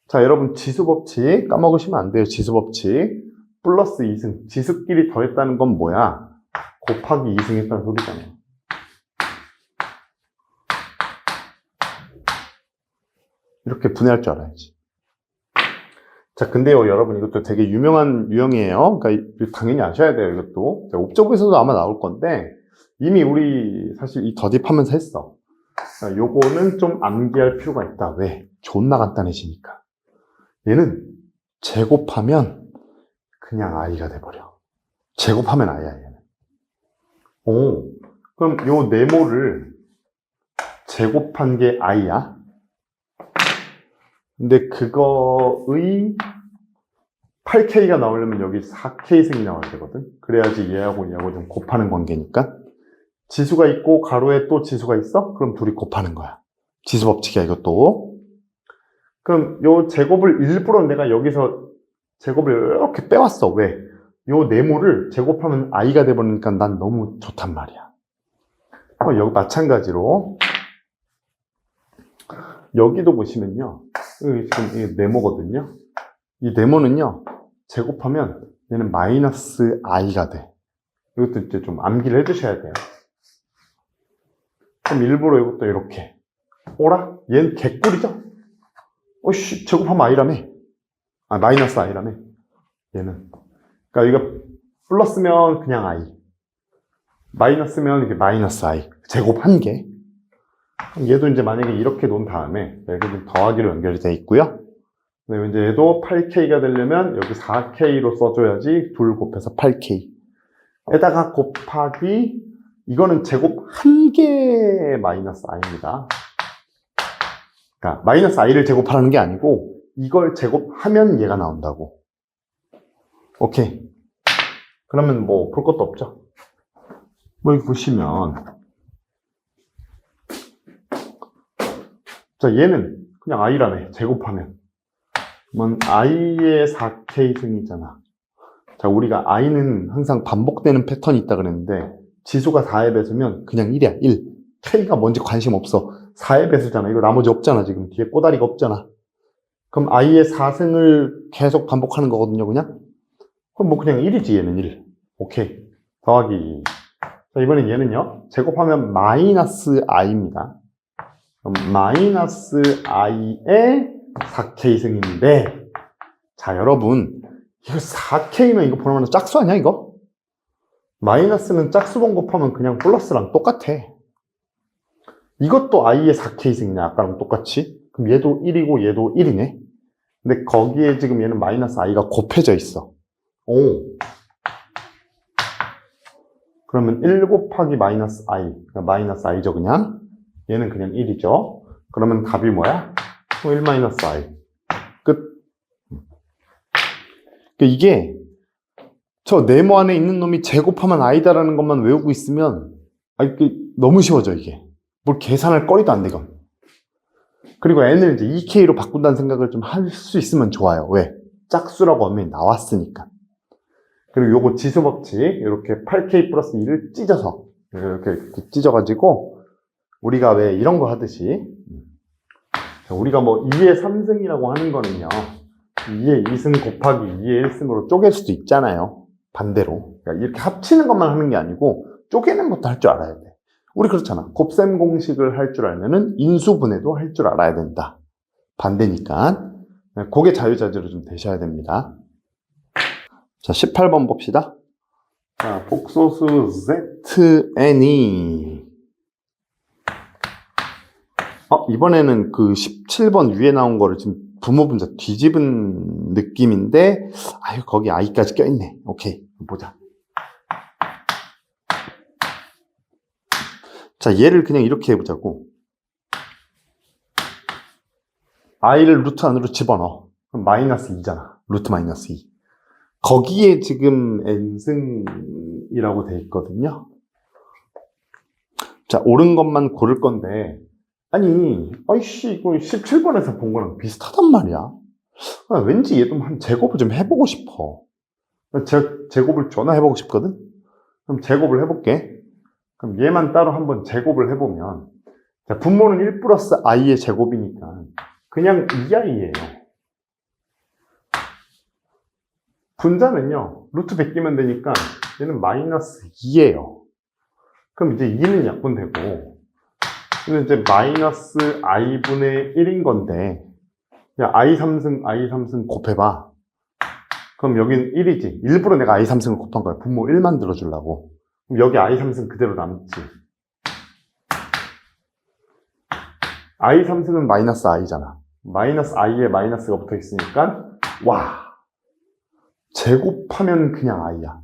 자, 여러분 지수법칙 까먹으시면 안 돼요. 지수법칙 플러스 2승 지수끼리 더했다는 건 뭐야? 곱하기 2승 했다는 소리잖아요. 이렇게 분해할 줄 알아야지. 자, 근데요, 여러분, 이것도 되게 유명한 유형이에요. 그러니까 당연히 아셔야 돼요, 이것도. 옵저브에서도 아마 나올 건데, 이미 우리 사실 이 더딥하면서 했어. 그러니까 요거는 좀 암기할 필요가 있다. 왜? 존나 간단해지니까. 얘는 제곱하면 그냥 i가 돼버려. 제곱하면 i야, 얘는. 오, 그럼 요 네모를 제곱한 게 i야? 근데 그거의 8K가 나오려면 여기 4K승이 나와야 되거든. 그래야지 얘하고 얘하고 좀 곱하는 관계니까. 지수가 있고 가로에 또 지수가 있어? 그럼 둘이 곱하는 거야. 지수 법칙이야 이것도. 그럼 요 제곱을 일부러 내가 여기서 제곱을 이렇게 빼왔어. 왜? 요 네모를 제곱하면 i가 돼버리니까 난 너무 좋단 말이야. 여기 마찬가지로 여기도 보시면요. 여기 지금 이게 네모거든요. 이 네모는요, 제곱하면 얘는 마이너스 i가 돼. 이것도 이제 좀 암기를 해주셔야 돼요. 그럼 일부러 이것도 이렇게. 오라? 얘는 개꿀이죠? 어씨, 제곱하면 i라며. 아, 마이너스 i라며. 얘는. 그러니까 이거 플러스면 그냥 i. 마이너스면 이게 마이너스 i. 제곱한 게. 얘도 이제 만약에 이렇게 놓은 다음에 여기 좀 더하기로 연결이 돼 있고요. 그다음에 이제 얘도 8K가 되려면 여기 4K로 써줘야지. 2 곱해서 8K. 에다가 곱하기 이거는 제곱 한 개 마이너스 i입니다. 그러니까 마이너스 i를 제곱하라는 게 아니고 이걸 제곱하면 얘가 나온다고. 오케이. 그러면 뭐 볼 것도 없죠. 뭐 여기 보시면 자, 얘는 그냥 i라네. 제곱하면. 그러면 i의 4k승이잖아. 자, 우리가 i는 항상 반복되는 패턴이 있다 그랬는데 지수가 4의 배수면 그냥 1이야. 1. k가 뭔지 관심 없어. 4의 배수잖아. 이거 나머지 없잖아. 지금 뒤에 꼬다리가 없잖아. 그럼 i의 4승을 계속 반복하는 거거든요. 그냥. 그럼 뭐 그냥 1이지. 얘는 1. 오케이. 더하기. 자, 이번엔 얘는요. 제곱하면 마이너스 i입니다. 그럼 마이너스 i의 4k승인데 자, 여러분 이거 4k면 이거 보면 짝수 아니야 이거? 마이너스는 짝수번 곱하면 그냥 플러스랑 똑같아. 이것도 i의 4k승이냐 아까랑 똑같이? 그럼 얘도 1이고 얘도 1이네. 근데 거기에 지금 얘는 마이너스 i가 곱해져 있어. 오. 그러면 1 곱하기 마이너스 i 그러니까 마이너스 i죠 그냥. 얘는 그냥 1이죠. 그러면 답이 뭐야? 1 마이너스 i. 끝. 이게 저 네모 안에 있는 놈이 제곱하면 i다라는 것만 외우고 있으면 너무 쉬워져 이게. 뭘 계산할 거리도 안 되건. 그리고 n을 이제 2k로 바꾼다는 생각을 좀 할 수 있으면 좋아요. 왜? 짝수라고 하면 나왔으니까. 그리고 요거 지수법칙 이렇게 8k 플러스 2를 찢어서 이렇게 찢어가지고 우리가 왜 이런 거 하듯이 우리가 뭐 2의 3승이라고 하는 거는요 2의 2승 곱하기 2의 1승으로 쪼갤 수도 있잖아요. 반대로 그러니까 이렇게 합치는 것만 하는 게 아니고 쪼개는 것도 할 줄 알아야 돼. 우리 그렇잖아. 곱셈 공식을 할 줄 알면은 인수분해도 할 줄 알아야 된다. 반대니까. 그게 자유자재로 좀 되셔야 됩니다. 자, 18번 봅시다. 자, 복소수 ZN이 이번에는 그 17번 위에 나온 거를 지금 부모분자 뒤집은 느낌인데, 아유, 거기 i까지 껴있네. 오케이, 보자. 자, 얘를 그냥 이렇게 해보자고. i를 루트 안으로 집어넣어. 그럼 마이너스 2잖아. 루트 마이너스 2. 거기에 지금 n승이라고 돼 있거든요. 자, 옳은 것만 고를 건데, 아니, 아이씨, 이거 17번에서 본 거랑 비슷하단 말이야. 왠지 얘도 한 제곱을 좀 해보고 싶어. 제곱을 전화 해보고 싶거든? 그럼 제곱을 해볼게. 그럼 얘만 따로 한번 제곱을 해보면, 자, 분모는 1 플러스 i의 제곱이니까, 그냥 2i예요. 분자는요, 루트 베끼면 되니까, 얘는 마이너스 2예요. 그럼 이제 2는 약분되고, 근데 이제 마이너스 i분의 1인 건데, 야, i3승 곱해봐. 그럼 여긴 1이지. 일부러 내가 i3승을 곱한 거야. 분모 1 만들어주려고. 그럼 여기 i3승 그대로 남지. i3승은 마이너스 i잖아. 마이너스 i에 마이너스가 붙어 있으니까, 와. 제곱하면 그냥 i야.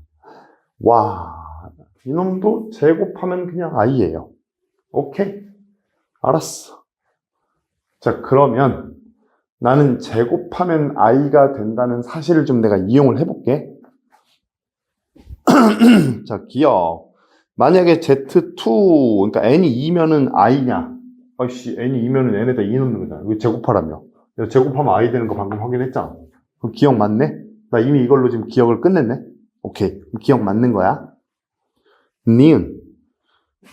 와. 이놈도 제곱하면 그냥 i예요. 오케이? 알았어. 자, 그러면 나는 제곱하면 i가 된다는 사실을 좀 내가 이용을 해볼게. 자, 기억. 만약에 Z2, 그러니까 n이 2면은 i냐? 아이씨, n이 2면은 n에다 2 넣는 거잖아. 이거 제곱하라며. 제곱하면 i 되는 거 방금 확인했잖아. 그럼 기억 맞네? 나 이미 이걸로 지금 기억을 끝냈네? 오케이. 기억 맞는 거야. 니은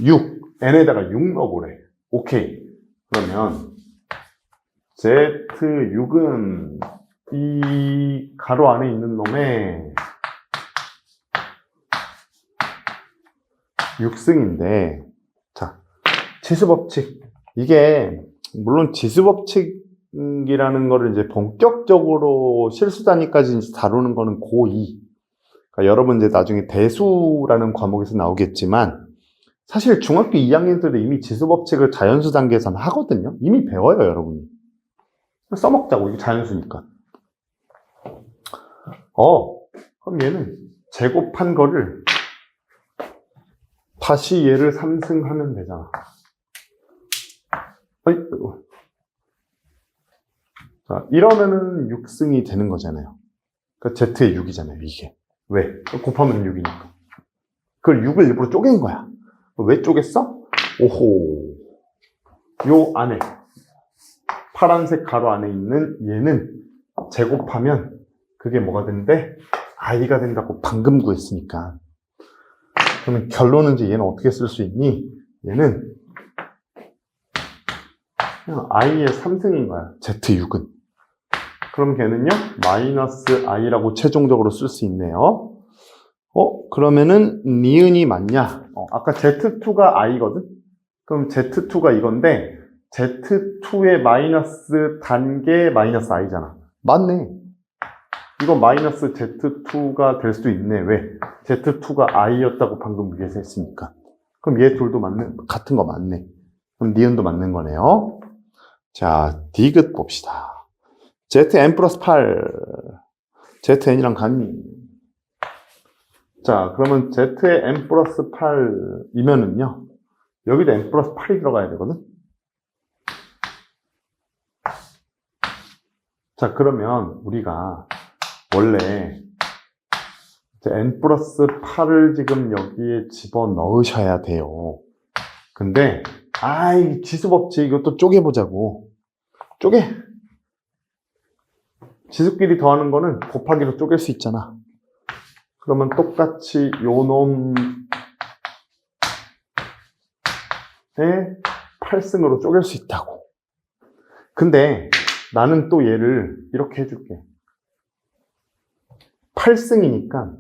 6, n에다가 6 넣어보래. 오케이. 그러면 Z6은 이 가로 안에 있는 놈의 6승인데, 자, 지수법칙. 이게, 물론 지수법칙이라는 거를 이제 본격적으로 실수 단위까지 다루는 거는 고2. 그러니까 여러분 이제 나중에 대수라는 과목에서 나오겠지만, 사실 중학교 2학년들도 이미 지수법칙을 자연수 단계에서는 하거든요. 이미 배워요, 여러분이. 써먹자고, 이게 자연수니까. 그럼 얘는 제곱한 거를 다시 얘를 3승하면 되잖아. 자, 이러면은 6승이 되는 거잖아요. 그러니까 Z의 6이잖아요, 이게. 왜? 곱하면 6이니까. 그걸 6을 일부러 쪼갠 거야. 왜 쪼갰어? 오호. 요 안에, 파란색 가로 안에 있는 얘는 제곱하면 그게 뭐가 된대? i가 된다고 방금 구했으니까. 그러면 결론은 이제 얘는 어떻게 쓸 수 있니? 얘는 그냥 i의 3승인 거야. Z6은. 그럼 걔는요, 마이너스 i라고 최종적으로 쓸 수 있네요. 그러면은 니은이 맞냐? 아까 Z2가 i거든? 그럼 Z2가 이건데, Z2의 마이너스 단계 마이너스 i잖아. 맞네. 이거 마이너스 Z2가 될 수도 있네. 왜? Z2가 i였다고 방금 위에서 했으니까. 그럼 얘 둘도 같은 거 맞네. 그럼 니은도 맞는 거네요. 자, 디귿 봅시다. Zn 플러스 8. Zn이랑 같니? 자, 그러면 Z의 n 플러스 8이면은요, 여기도 n 플러스 8이 들어가야 되거든? 자, 그러면 우리가 원래 n 플러스 8을 지금 여기에 집어 넣으셔야 돼요. 근데, 이 지수법칙 이것도 쪼개보자고. 쪼개. 지수끼리 더하는 거는 곱하기로 쪼갤 수 있잖아. 그러면 똑같이 요 놈의 8승으로 쪼갤 수 있다고. 근데 나는 또 얘를 이렇게 해줄게. 8승이니까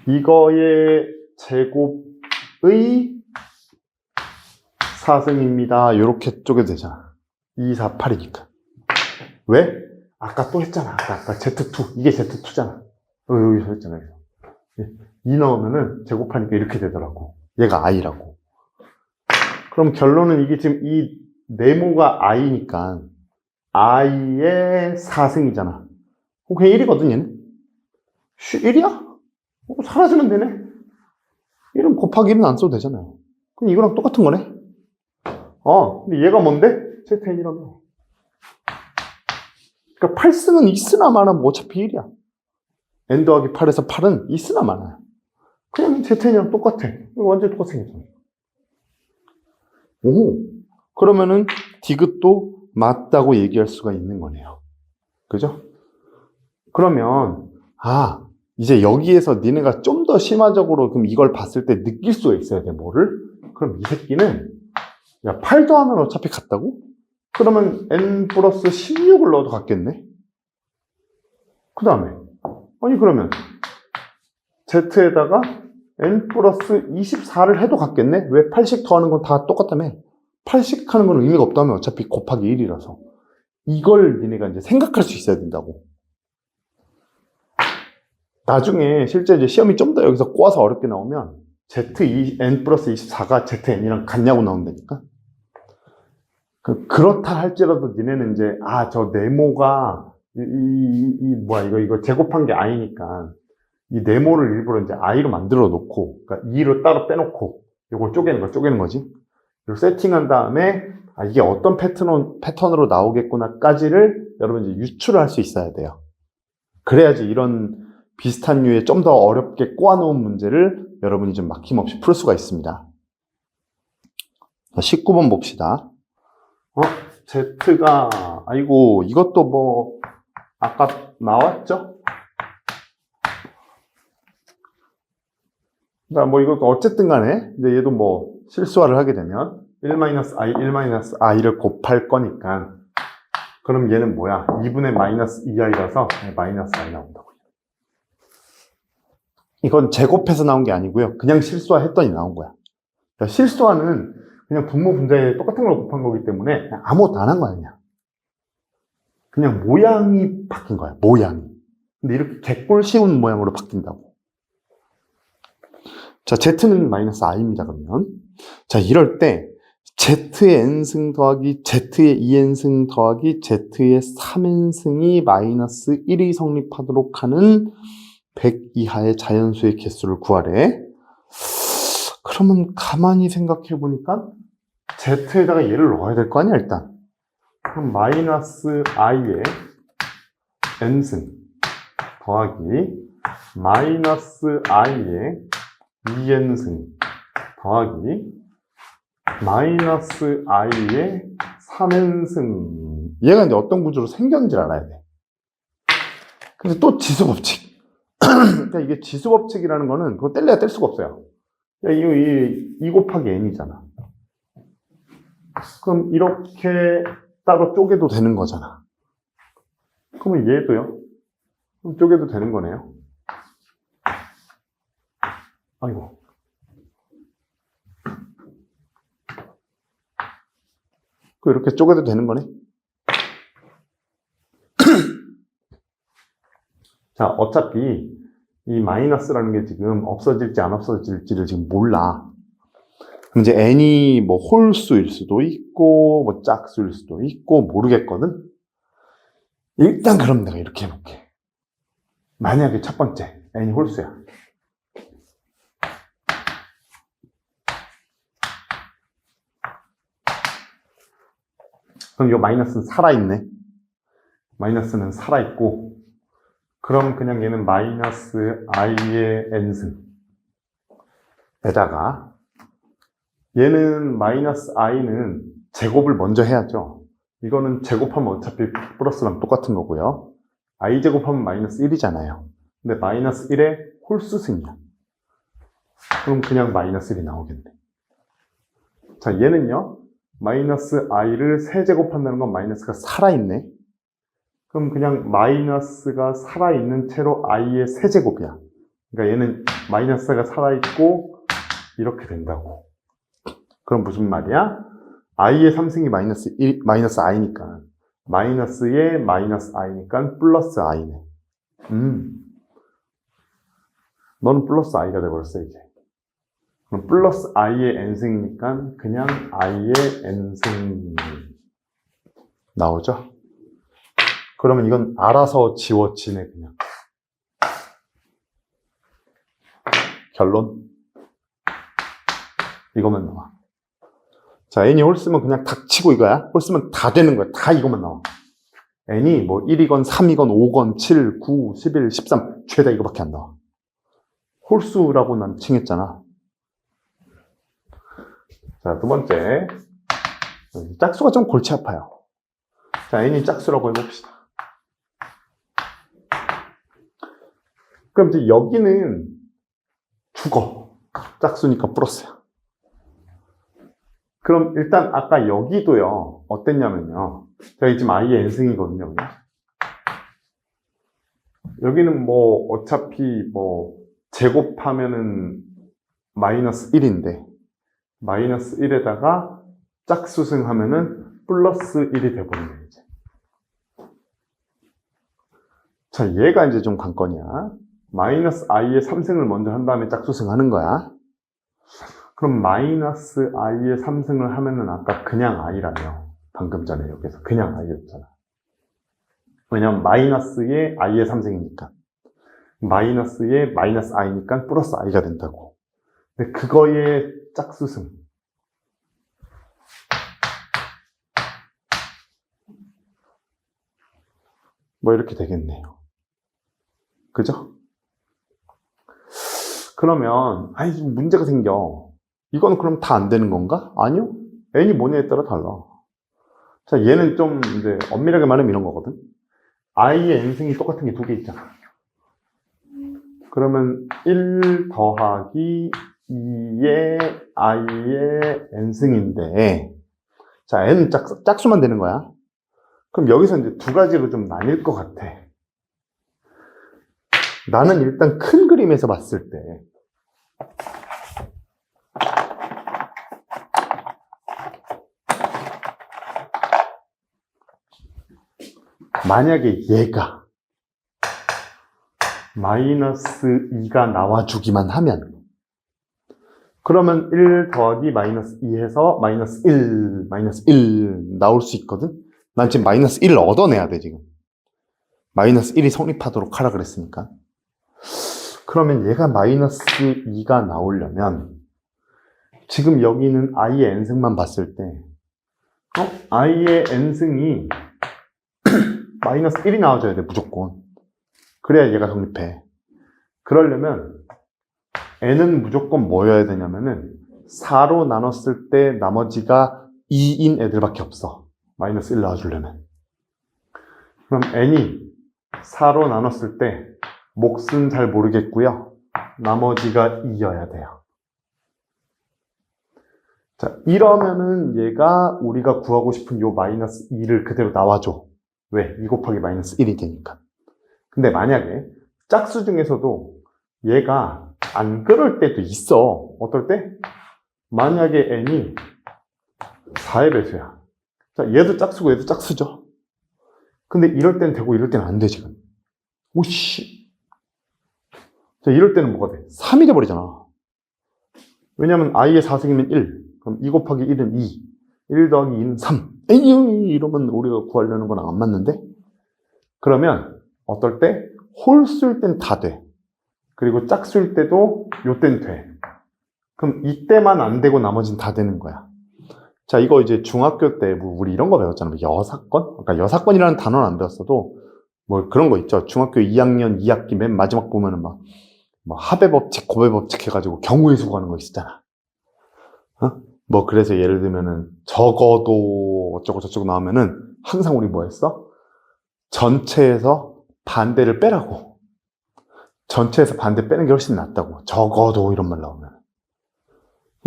이거의 제곱의 4승입니다. 이렇게 쪼개도 되잖아. 2, 4, 8이니까. 왜? 아까 또 했잖아. 아까 Z2. 이게 Z2잖아. 여기서 했잖아요. 2 넣으면은 제곱하니까 이렇게 되더라고. 얘가 i라고. 그럼 결론은 이게 지금 이 네모가 i니까 i의 4승이잖아. 그냥 1이거든, 얘는. 1이야? 사라지면 되네. 1은 곱하기 1은 안 써도 되잖아요. 그럼 이거랑 똑같은 거네. 근데 얘가 뭔데? ZN이라며. 그러니까 8승은 있으나 마나 뭐 어차피 1이야. n 더하기 8에서 8은 있으나 마나. 그냥 ZN이랑 똑같아. 완전 똑같이 생겼잖아. 오, 그러면은 디귿도 맞다고 얘기할 수가 있는 거네요. 그죠? 그러면 이제 여기에서 니네가 좀 더 심화적으로 그럼 이걸 봤을 때 느낄 수가 있어야 돼. 뭐를? 그럼 이 새끼는 야 8 더하면 어차피 같다고? 그러면 n 플러스 16을 넣어도 같겠네? 그 다음에 아니 그러면 z에다가 n 플러스 24를 해도 같겠네? 왜 8씩 더하는 건 다 똑같다며? 8씩 하는 건 의미가 없다며. 어차피 곱하기 1이라서. 이걸 니네가 이제 생각할 수 있어야 된다고. 나중에 실제 이제 시험이 좀 더 여기서 꼬아서 어렵게 나오면 n 플러스 24가 zn이랑 같냐고 나온다니까. 그렇다 할지라도 니네는 이제 저 네모가 이거 제곱한 게 i니까 이 네모를 일부러 이제 i로 만들어 놓고, 그러니까 2로 따로 빼놓고 이걸 쪼개는 거지. 그리고 세팅한 다음에 이게 어떤 패턴으로 나오겠구나까지를 여러분 이제 유추를 할 수 있어야 돼요. 그래야지 이런 비슷한 류의 좀 더 어렵게 꼬아놓은 문제를 여러분이 좀 막힘없이 풀 수가 있습니다. 19번 봅시다. Z가, 아이고, 이것도 뭐, 아까 나왔죠? 그러니까 뭐 이것도 어쨌든 간에, 이제 얘도 뭐, 실수화를 하게 되면, 1-i, 1-i를 곱할 거니까, 그럼 얘는 뭐야? 2분의 마이너스 2i라서 마이너스 i 나온다고. 이건 제곱해서 나온 게 아니고요. 그냥 실수화했더니 나온 거야. 그러니까 실수화는 그냥 분모 분자에 똑같은 걸 곱한 거기 때문에 아무것도 안 한 거 아니야. 그냥 모양이 바뀐 거야. 모양이. 근데 이렇게 개꼴 쉬운 모양으로 바뀐다고. 자, z는 마이너스 i입니다. 그러면 자, 이럴 때 z의 n승 더하기 z의 2n승 더하기 z의 3n승이 마이너스 1이 성립하도록 하는 100 이하의 자연수의 개수를 구하래. 그러면 가만히 생각해 보니까 z에다가 얘를 넣어야 될 거 아니야, 일단. 그럼 마이너스 i의 n승 더하기 마이너스 i의 2n승 더하기 마이너스 i의 3n승. 얘가 이제 어떤 구조로 생겼는지 알아야 돼. 근데 또 지수법칙. 그러니까 이게 지수법칙이라는 거는 그거 뗄래야 뗄 수가 없어요. 야, 이거 2 곱하기 n이잖아. 그럼 이렇게 따로 쪼개도 되는 거잖아. 그러면 얘도요? 그럼 쪼개도 되는 거네요. 아이고. 이렇게 쪼개도 되는 거네. 자, 어차피 이 마이너스라는 게 지금 없어질지 안 없어질지를 지금 몰라. 그럼 이제 n이 뭐 홀수일 수도 있고 뭐 짝수일 수도 있고 모르겠거든. 일단 그럼 내가 이렇게 해볼게. 만약에 첫 번째 n이 홀수야. 그럼 이 마이너스는 살아있네. 마이너스는 살아있고, 그럼 그냥 얘는 마이너스 i의 n승 에다가 얘는 마이너스 i는 제곱을 먼저 해야죠. 이거는 제곱하면 어차피 플러스랑 똑같은 거고요. i 제곱하면 마이너스 1이잖아요. 근데 마이너스 1의 홀수승이야. 그럼 그냥 마이너스 1이 나오겠네. 자, 얘는요. 마이너스 i를 세제곱한다는 건 마이너스가 살아있네. 그럼 그냥 마이너스가 살아있는 채로 i의 세제곱이야. 그러니까 얘는 마이너스가 살아있고 이렇게 된다고. 그럼 무슨 말이야? i의 3승이 마이너스 i니까 마이너스에 마이너스 i니까 플러스 i네. 너는 플러스 i가 돼버렸어, 이제. 그럼 플러스 i의 n승이니까 그냥 i의 n승 나오죠? 그러면 이건 알아서 지워지네, 그냥. 결론. 이거만 나와. 자, n이 홀수면 그냥 닥치고 이거야. 홀수면 다 되는 거야. 다 이거만 나와. n이 뭐 1이건 3이건 5건 7, 9, 11, 13 죄다 이거밖에 안 나와. 홀수라고 난 칭했잖아. 자, 두 번째. 짝수가 좀 골치 아파요. 자, n이 짝수라고 해봅시다. 그럼 이제 여기는 죽어. 짝수니까 플러스야. 그럼 일단 아까 여기도요. 어땠냐면요. 저희 지금 i의 n승이거든요. 여기는 뭐 어차피 뭐 제곱하면은 마이너스 1인데 마이너스 1에다가 짝수승 하면은 플러스 1이 돼버리네, 이제. 자, 얘가 이제 좀 관건이야. 마이너스 i의 3승을 먼저 한 다음에 짝수승 하는 거야. 그럼 마이너스 i의 3승을 하면은 아까 그냥 i라며. 방금 전에 여기서 그냥 i였잖아. 왜냐면 마이너스의 i의 3승이니까. 마이너스의 마이너스 i니까 플러스 i가 된다고. 근데 그거의 짝수승. 뭐 이렇게 되겠네요. 그죠? 그러면 좀 문제가 생겨. 이거는 그럼 다 안 되는 건가? 아니요. n이 뭐냐에 따라 달라. 자, 얘는 좀 이제 엄밀하게 말하면 이런 거거든. i의 n승이 똑같은 게 두 개 있잖아. 그러면 1 더하기 2의 i의 n승인데, 자, n은 짝수만 되는 거야. 그럼 여기서 이제 두 가지로 좀 나뉠 것 같아. 나는 일단 큰 그림에서 봤을 때, 만약에 얘가 마이너스 2가 나와주기만 하면, 그러면 1 더하기 마이너스 2 해서 마이너스 1 나올 수 있거든? 난 지금 마이너스 1을 얻어내야 돼, 지금. 마이너스 1이 성립하도록 하라 그랬으니까. 그러면 얘가 마이너스 2가 나오려면, 지금 여기는 i의 n승만 봤을 때, i의 n승이 마이너스 1이 나와줘야 돼, 무조건. 그래야 얘가 성립해. 그러려면 n은 무조건 뭐여야 되냐면은 4로 나눴을 때 나머지가 2인 애들밖에 없어. 마이너스 1 나와주려면. 그럼 n이 4로 나눴을 때 몫은 잘 모르겠고요. 나머지가 2여야 돼요. 자, 이러면은 얘가 우리가 구하고 싶은 요 마이너스 2를 그대로 나와줘. 왜? 2 곱하기 마이너스 1이 되니까. 근데 만약에 짝수 중에서도 얘가 안 그럴 때도 있어. 어떨 때? 만약에 n이 4의 배수야. 자, 얘도 짝수고 얘도 짝수죠. 근데 이럴 땐 되고 이럴 때는 안 돼, 지금. 오씨. 자, 이럴 때는 뭐가 돼? 3이 돼버리잖아. 왜냐면 i의 4승이면 1. 그럼 2 곱하기 1은 2. 1 더하기 2는 3. 에이, 이러면 우리가 구하려는 건 안 맞는데? 그러면 어떨 때? 홀수일 땐 다 돼. 그리고 짝수일 때도 요땐 돼. 그럼 이때만 안 되고 나머지는 다 되는 거야. 자, 이거 이제 중학교 때 뭐 우리 이런 거 배웠잖아. 여사건? 그러니까 여사건이라는 단어는 안 배웠어도 뭐 그런 거 있죠. 중학교 2학년 2학기 맨 마지막 보면은 막 합의법칙, 고배법칙 해가지고 경우의 수 구하는 거 있었잖아. 뭐 그래서 예를 들면은 적어도 어쩌고 저쩌고 나오면은 항상 우리 뭐 했어? 전체에서 반대를 빼라고. 전체에서 반대 빼는 게 훨씬 낫다고. 적어도 이런 말 나오면.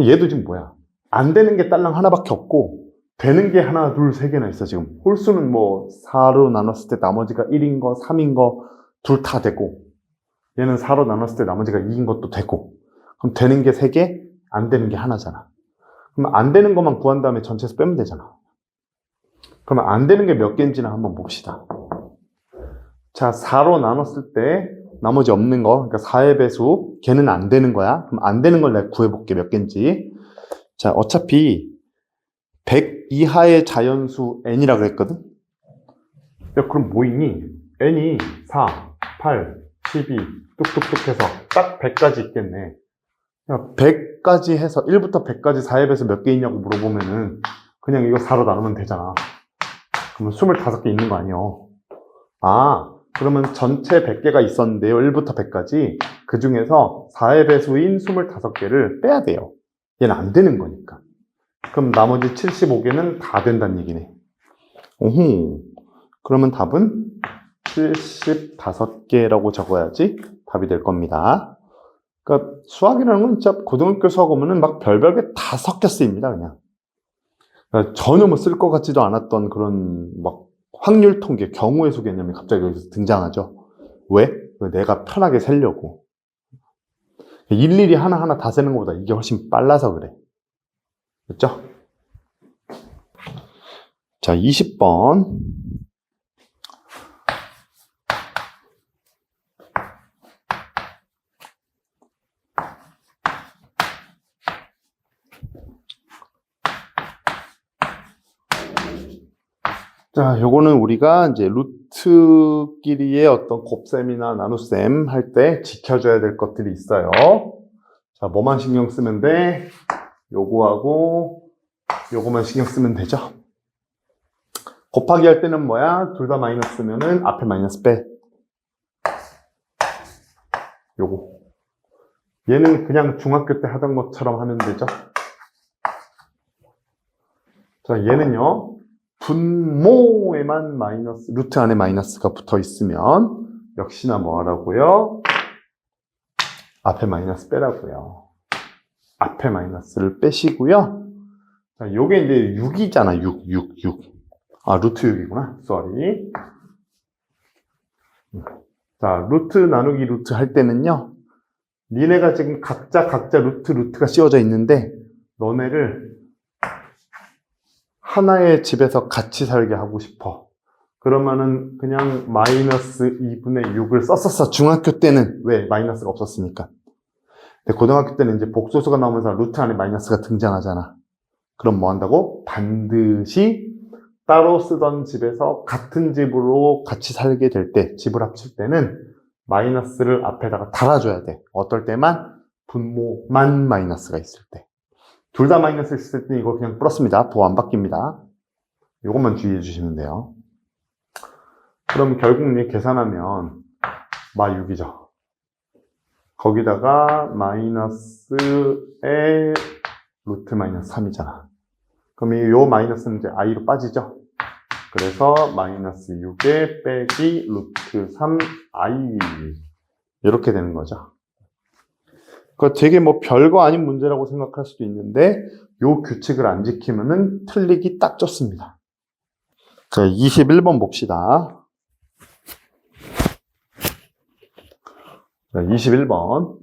얘도 지금 뭐야? 안 되는 게 딸랑 하나밖에 없고 되는 게 하나, 둘, 세 개나 있어 지금. 홀수는 뭐 4로 나눴을 때 나머지가 1인 거, 3인 거 둘 다 되고 얘는 4로 나눴을 때 나머지가 2인 것도 되고 그럼 되는 게 3개, 안 되는 게 하나잖아. 그럼 안 되는 것만 구한 다음에 전체에서 빼면 되잖아. 그러면 안 되는 게 몇 개인지는 한번 봅시다. 자, 4로 나눴을 때 나머지 없는 거, 그러니까 4의 배수, 걔는 안 되는 거야. 그럼 안 되는 걸 내가 구해볼게, 몇 개인지. 자, 어차피 100 이하의 자연수 n이라고 했거든? 야, 그럼 뭐이니? n이 4, 8, 12, 뚝뚝뚝 해서 딱 100까지 있겠네. 야, 100까지 해서 1부터 100까지 4의 배수 몇 개 있냐고 물어보면은 그냥 이거 4로 나누면 되잖아. 그러면 25개 있는 거 아니에요. 아, 그러면 전체 100개가 있었는데요. 1부터 100까지. 그 중에서 4의 배수인 25개를 빼야 돼요. 얘는 안 되는 거니까. 그럼 나머지 75개는 다 된다는 얘기네. 오호. 그러면 답은 75개라고 적어야지 답이 될 겁니다. 그러니까 수학이라는 건 진짜 고등학교 수학 오면은 막 별별 게 다 섞여 쓰입니다, 그냥. 그러니까 전혀 뭐 쓸 것 같지도 않았던 그런 막 확률 통계, 경우의 수 개념이 갑자기 여기서 등장하죠. 왜? 내가 편하게 세려고. 일일이 하나하나 다 세는 것보다 이게 훨씬 빨라서 그래. 됐죠? 자, 20번. 자, 요거는 우리가 이제 루트끼리의 어떤 곱셈이나 나눗셈 할 때 지켜줘야 될 것들이 있어요. 자, 뭐만 신경 쓰면 돼? 요거하고 요거만 신경 쓰면 되죠. 곱하기 할 때는 뭐야? 둘 다 마이너스면은 앞에 마이너스 빼. 요거. 얘는 그냥 중학교 때 하던 것처럼 하면 되죠. 자, 얘는요. 분모에만 마이너스, 루트 안에 마이너스가 붙어 있으면 역시나 뭐 하라고요? 앞에 마이너스 빼라고요. 앞에 마이너스를 빼시고요. 자, 요게 이제 6이잖아. 6. 아, 루트 6이구나. 쏘리. 자, 루트 나누기 루트 할 때는요. 니네가 지금 각자 루트가 씌워져 있는데 너네를 하나의 집에서 같이 살게 하고 싶어. 그러면은 그냥 마이너스 2분의 6을 썼었어. 중학교 때는. 왜? 마이너스가 없었으니까. 근데 고등학교 때는 이제 복소수가 나오면서 루트 안에 마이너스가 등장하잖아. 그럼 뭐 한다고? 반드시 따로 쓰던 집에서 같은 집으로 같이 살게 될 때, 집을 합칠 때는 마이너스를 앞에다가 달아줘야 돼. 어떨 때만? 분모만 마이너스가 있을 때. 둘 다 마이너스 있을 때 이거 그냥 플러스입니다. 부호 안 바뀝니다. 이것만 주의해 주시면 돼요. 그럼 결국 얘 계산하면 마 6이죠. 거기다가 마이너스에 루트 마이너스 3이잖아. 그럼 이 마이너스는 이제 i로 빠지죠. 그래서 마이너스 6에 빼기 루트 3i 이렇게 되는 거죠. 그 되게 뭐 별거 아닌 문제라고 생각할 수도 있는데 요 규칙을 안 지키면은 틀리기 딱 좋습니다. 자, 21번 봅시다. 자, 21번.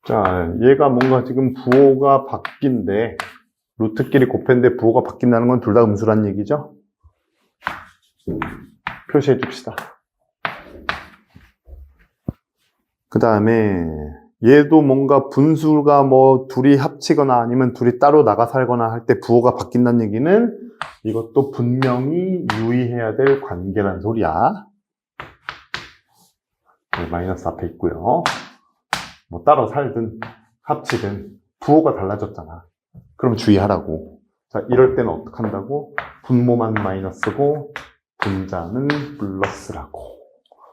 자, 얘가 뭔가 지금 부호가 바뀐데 루트끼리 곱했는데 부호가 바뀐다는 건 둘 다 음수란 얘기죠? 표시해 줍시다. 그 다음에 얘도 뭔가 분수가 뭐 둘이 합치거나 아니면 둘이 따로 나가 살거나 할 때 부호가 바뀐다는 얘기는 이것도 분명히 유의해야 될 관계란 소리야. 네, 마이너스 앞에 있고요. 뭐 따로 살든 합치든 부호가 달라졌잖아. 그럼 주의하라고. 자, 이럴 때는 어떻게 한다고? 분모만 마이너스고 분자는 플러스라고.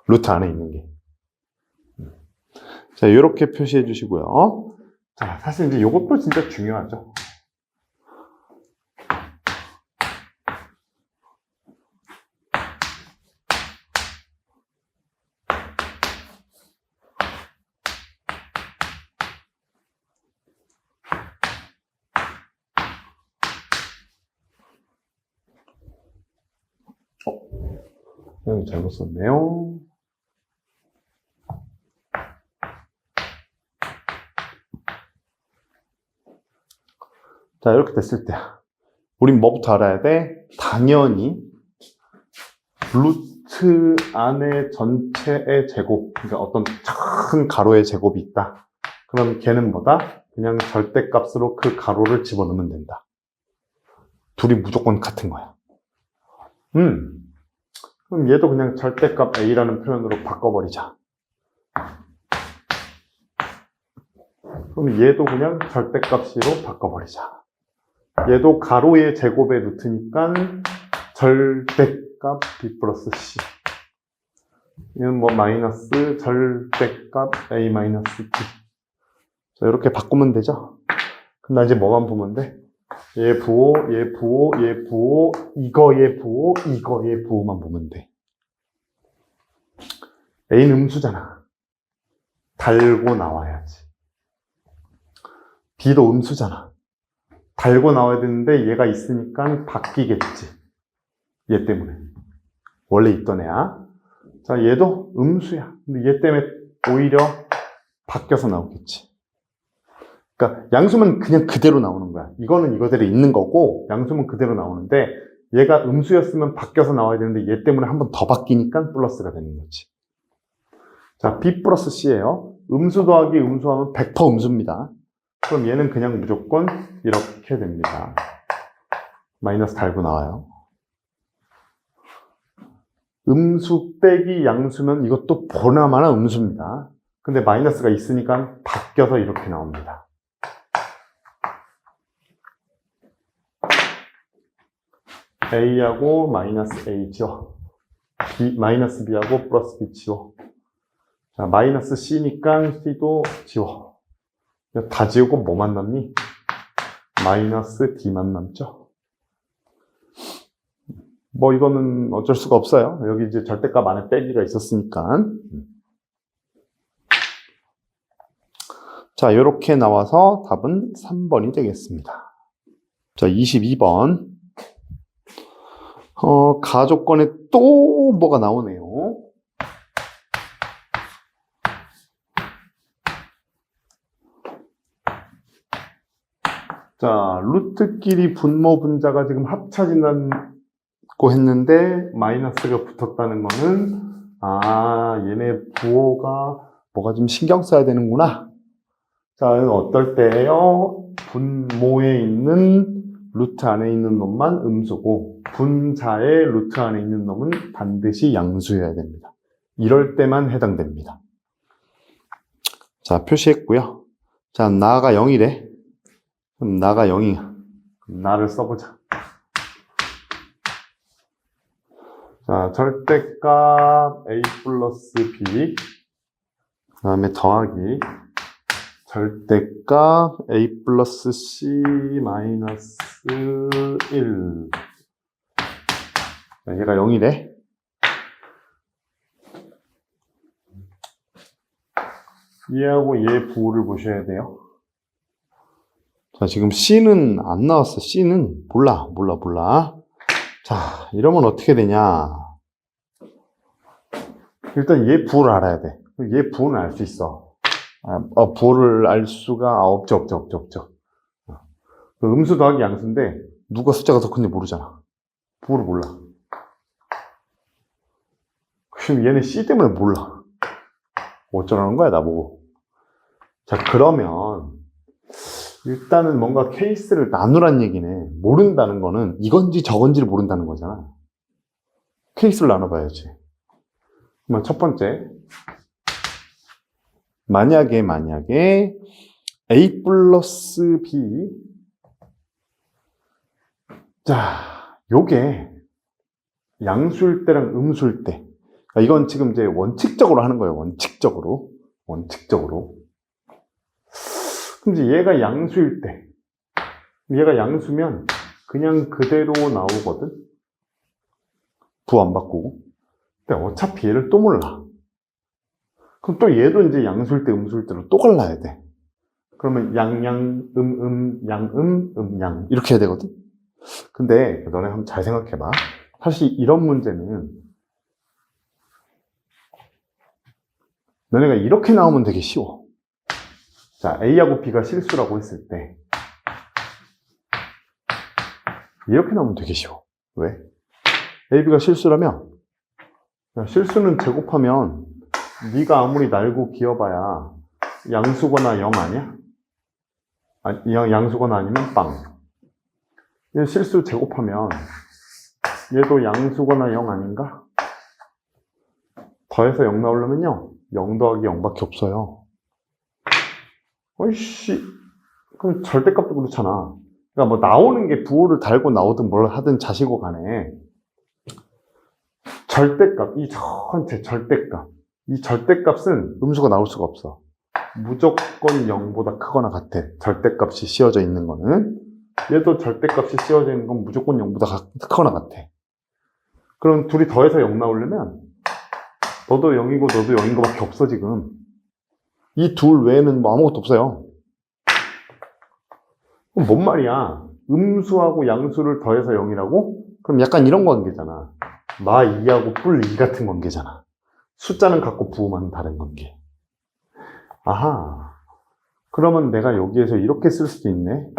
루트 안에 있는 게. 자, 이렇게 표시해 주시고요. 자, 사실 이제 이것도 진짜 중요하죠. 여기 잘못 썼네요. 자, 이렇게 됐을 때 우린 뭐부터 알아야 돼? 당연히 루트 안에 전체의 제곱, 그러니까 어떤 큰 가로의 제곱이 있다. 그럼 걔는 뭐다? 그냥 절대값으로 그 가로를 집어넣으면 된다. 둘이 무조건 같은 거야. 그럼 얘도 그냥 절대값 A라는 표현으로 바꿔버리자. 그럼 얘도 그냥 절대값으로 바꿔버리자. 얘도 가로의 제곱의 루트니까 절대값 B 플러스 C. 얘는 뭐 마이너스 절대값 A 마이너스 B. 자, 이렇게 바꾸면 되죠. 그럼 나 이제 뭐만 보면 돼? 얘 부호, 얘 부호, 얘 부호, 이거의 부호, 이거의 부호만 보면 돼. A는 음수잖아. 달고 나와야지. B도 음수잖아. 달고 나와야 되는데 얘가 있으니까 바뀌겠지. 얘 때문에. 원래 있던 애야. 자, 얘도 음수야. 근데 얘 때문에 오히려 바뀌어서 나오겠지. 그러니까 양수면 그냥 그대로 나오는 거야. 이거는 이거대로 있는 거고 양수면 그대로 나오는데 얘가 음수였으면 바뀌어서 나와야 되는데 얘 때문에 한 번 더 바뀌니까 플러스가 되는 거지. 자, B 플러스 C예요. 음수 더하기 음수하면 100% 음수입니다. 그럼 얘는 그냥 무조건 이렇게 됩니다. 마이너스 달고 나와요. 음수 빼기 양수면 이것도 보나마나 음수입니다. 근데 마이너스가 있으니까 바뀌어서 이렇게 나옵니다. A하고 마이너스 A 지워. 마이너스 B하고 플러스 B 지워. 자, 마이너스 C니까 C도 지워. 다 지우고 뭐만 남니? 마이너스 D만 남죠. 뭐 이거는 어쩔 수가 없어요. 여기 이제 절대값 안에 빼기가 있었으니까. 자, 이렇게 나와서 답은 3번이 되겠습니다. 자, 22번. 가조건에 또 뭐가 나오네요. 자, 루트끼리 분모 분자가 지금 합쳐진다고 했는데 마이너스가 붙었다는 거는 얘네 부호가 뭐가 좀 신경 써야 되는구나. 자, 어떨 때예요? 분모에 있는 루트 안에 있는 놈만 음수고 분자의 루트 안에 있는 놈은 반드시 양수여야 됩니다. 이럴 때만 해당됩니다. 자, 표시했고요. 자, 나가 0이래. 그럼 나가 0이야. 나를 써보자. 자, 절대값 A 플러스 B, 그 다음에 더하기 절대값 A 플러스 C 마이너스 1. 자, 얘가 0이래. 얘하고 얘 부호를 보셔야 돼요. 자, 지금 C는 안 나왔어. C는 몰라. 자, 이러면 어떻게 되냐. 일단 얘 부호를 알아야 돼. 얘 부호는 알 수 있어. 부호를 알 수가 없죠. 음수 더하기 양수인데 누가 숫자가 더 큰지 모르잖아. 부호를 몰라. 그럼 얘는 C 때문에 몰라. 어쩌라는 거야, 나보고. 자, 그러면 일단은 뭔가 케이스를 나누란 얘기네. 모른다는 거는 이건지 저건지를 모른다는 거잖아. 케이스를 나눠봐야지. 그러면 첫 번째, 만약에 A 플러스 B, 자, 요게 양수일 때랑 음수일 때, 이건 지금 이제 원칙적으로 하는 거예요. 원칙적으로. 그럼 이제 얘가 양수일 때, 얘가 양수면 그냥 그대로 나오거든? 부호 안 바꾸고. 근데 어차피 얘를 또 몰라. 그럼 또 얘도 이제 양수일 때, 음수일 때로 또 갈라야 돼. 그러면 양, 양. 이렇게 해야 되거든? 근데 너네 한번 잘 생각해봐. 사실 이런 문제는 너네가 이렇게 나오면 되게 쉬워. 자, A하고 B가 실수라고 했을 때 이렇게 나오면 되게 쉬워. 왜? A, B가 실수라면 야, 실수는 제곱하면 네가 아무리 날고 기어봐야 양수거나 0 아니야? 양수거나 아니면 빵. 얘 실수 제곱하면 얘도 양수거나 0 아닌가? 더해서 0 나오려면요 0 더하기 0밖에 없어요. 어이씨, 그럼 절대값도 그렇잖아. 그러니까 뭐 나오는 게 부호를 달고 나오든 뭘 하든 자시고 간에 절대값, 이 전체 절대값, 이 절대값은 음수가 나올 수가 없어. 무조건 0보다 크거나 같아. 절대값이 씌워져 있는 거는. 얘도 절대값이 씌워져 있는 건 무조건 0보다 크거나 같아. 그럼 둘이 더해서 0 나오려면 너도 0이고 너도 0인 거밖에 없어 지금. 이 둘 외에는 뭐 아무것도 없어요. 그럼 뭔 말이야? 음수하고 양수를 더해서 0이라고? 그럼 약간 이런 관계잖아. 마 2하고 뿔 2 같은 관계잖아. 숫자는 같고 부호만 다른 관계. 아하. 그러면 내가 여기에서 이렇게 쓸 수도 있네.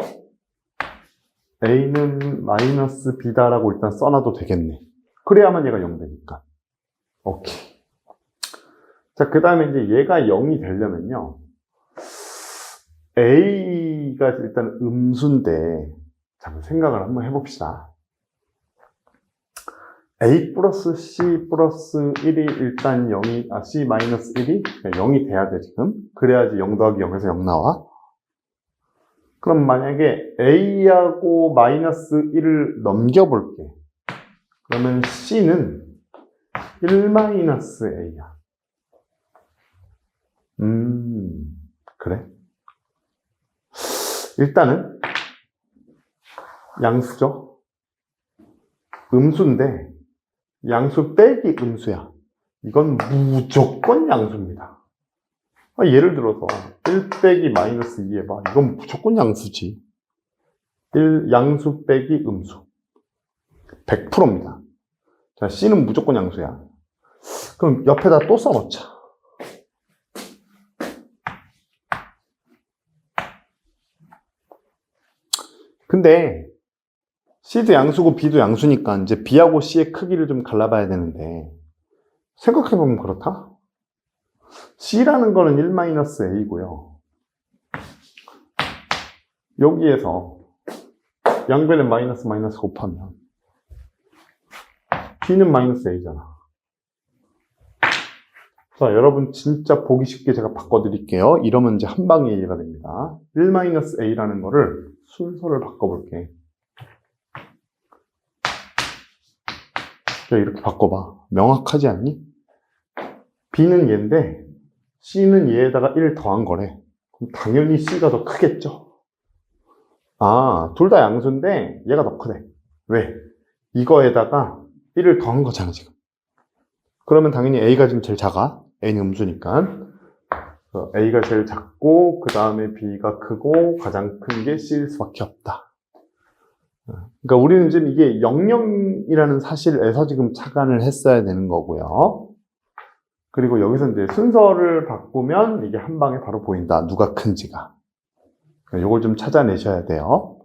A는 마이너스 B다라고 일단 써놔도 되겠네. 그래야만 얘가 0 되니까. 오케이. 자, 그 다음에 이제 얘가 0이 되려면요. A가 일단 음수인데, 자, 생각을 한번 해봅시다. A 플러스 C 플러스 1이 일단 0이, C 마이너스 1이 0이 돼야 돼, 지금. 그래야지 0 더하기 0에서 0 나와. 그럼 만약에 A하고 마이너스 1을 넘겨볼게. 그러면 C는 1 마이너스 A야. 그래. 일단은 양수죠. 음수인데 양수 빼기 음수야. 이건 무조건 양수입니다. 예를 들어서 1 빼기 마이너스 2 해봐. 이건 무조건 양수지. 1 양수 빼기 음수. 100%입니다. 자, C는 무조건 양수야. 그럼 옆에다 또 써놓자. 근데 C도 양수고 B도 양수니까 이제 B하고 C의 크기를 좀 갈라봐야 되는데 생각해보면 그렇다. C라는 거는 1-A고요. 여기에서 양변에 마이너스 곱하면 B는 마이너스 A잖아. 자, 여러분 진짜 보기 쉽게 제가 바꿔드릴게요. 이러면 이제 한 방에 이해가 됩니다. 1-A라는 거를 순서를 바꿔볼게. 야, 이렇게 바꿔봐. 명확하지 않니? B는 얘인데 C는 얘에다가 1 더한 거래. 그럼 당연히 C가 더 크겠죠? 아, 둘 다 양수인데 얘가 더 크대. 왜? 이거에다가 1을 더한 거잖아 지금. 그러면 당연히 A가 지금 제일 작아. A는 음수니까. A가 제일 작고 그 다음에 B가 크고 가장 큰 게 C일 수밖에 없다. 그러니까 우리는 지금 이게 00이라는 사실에서 지금 착안을 했어야 되는 거고요. 그리고 여기서 이제 순서를 바꾸면 이게 한 방에 바로 보인다. 누가 큰지가. 이걸 좀 찾아내셔야 돼요.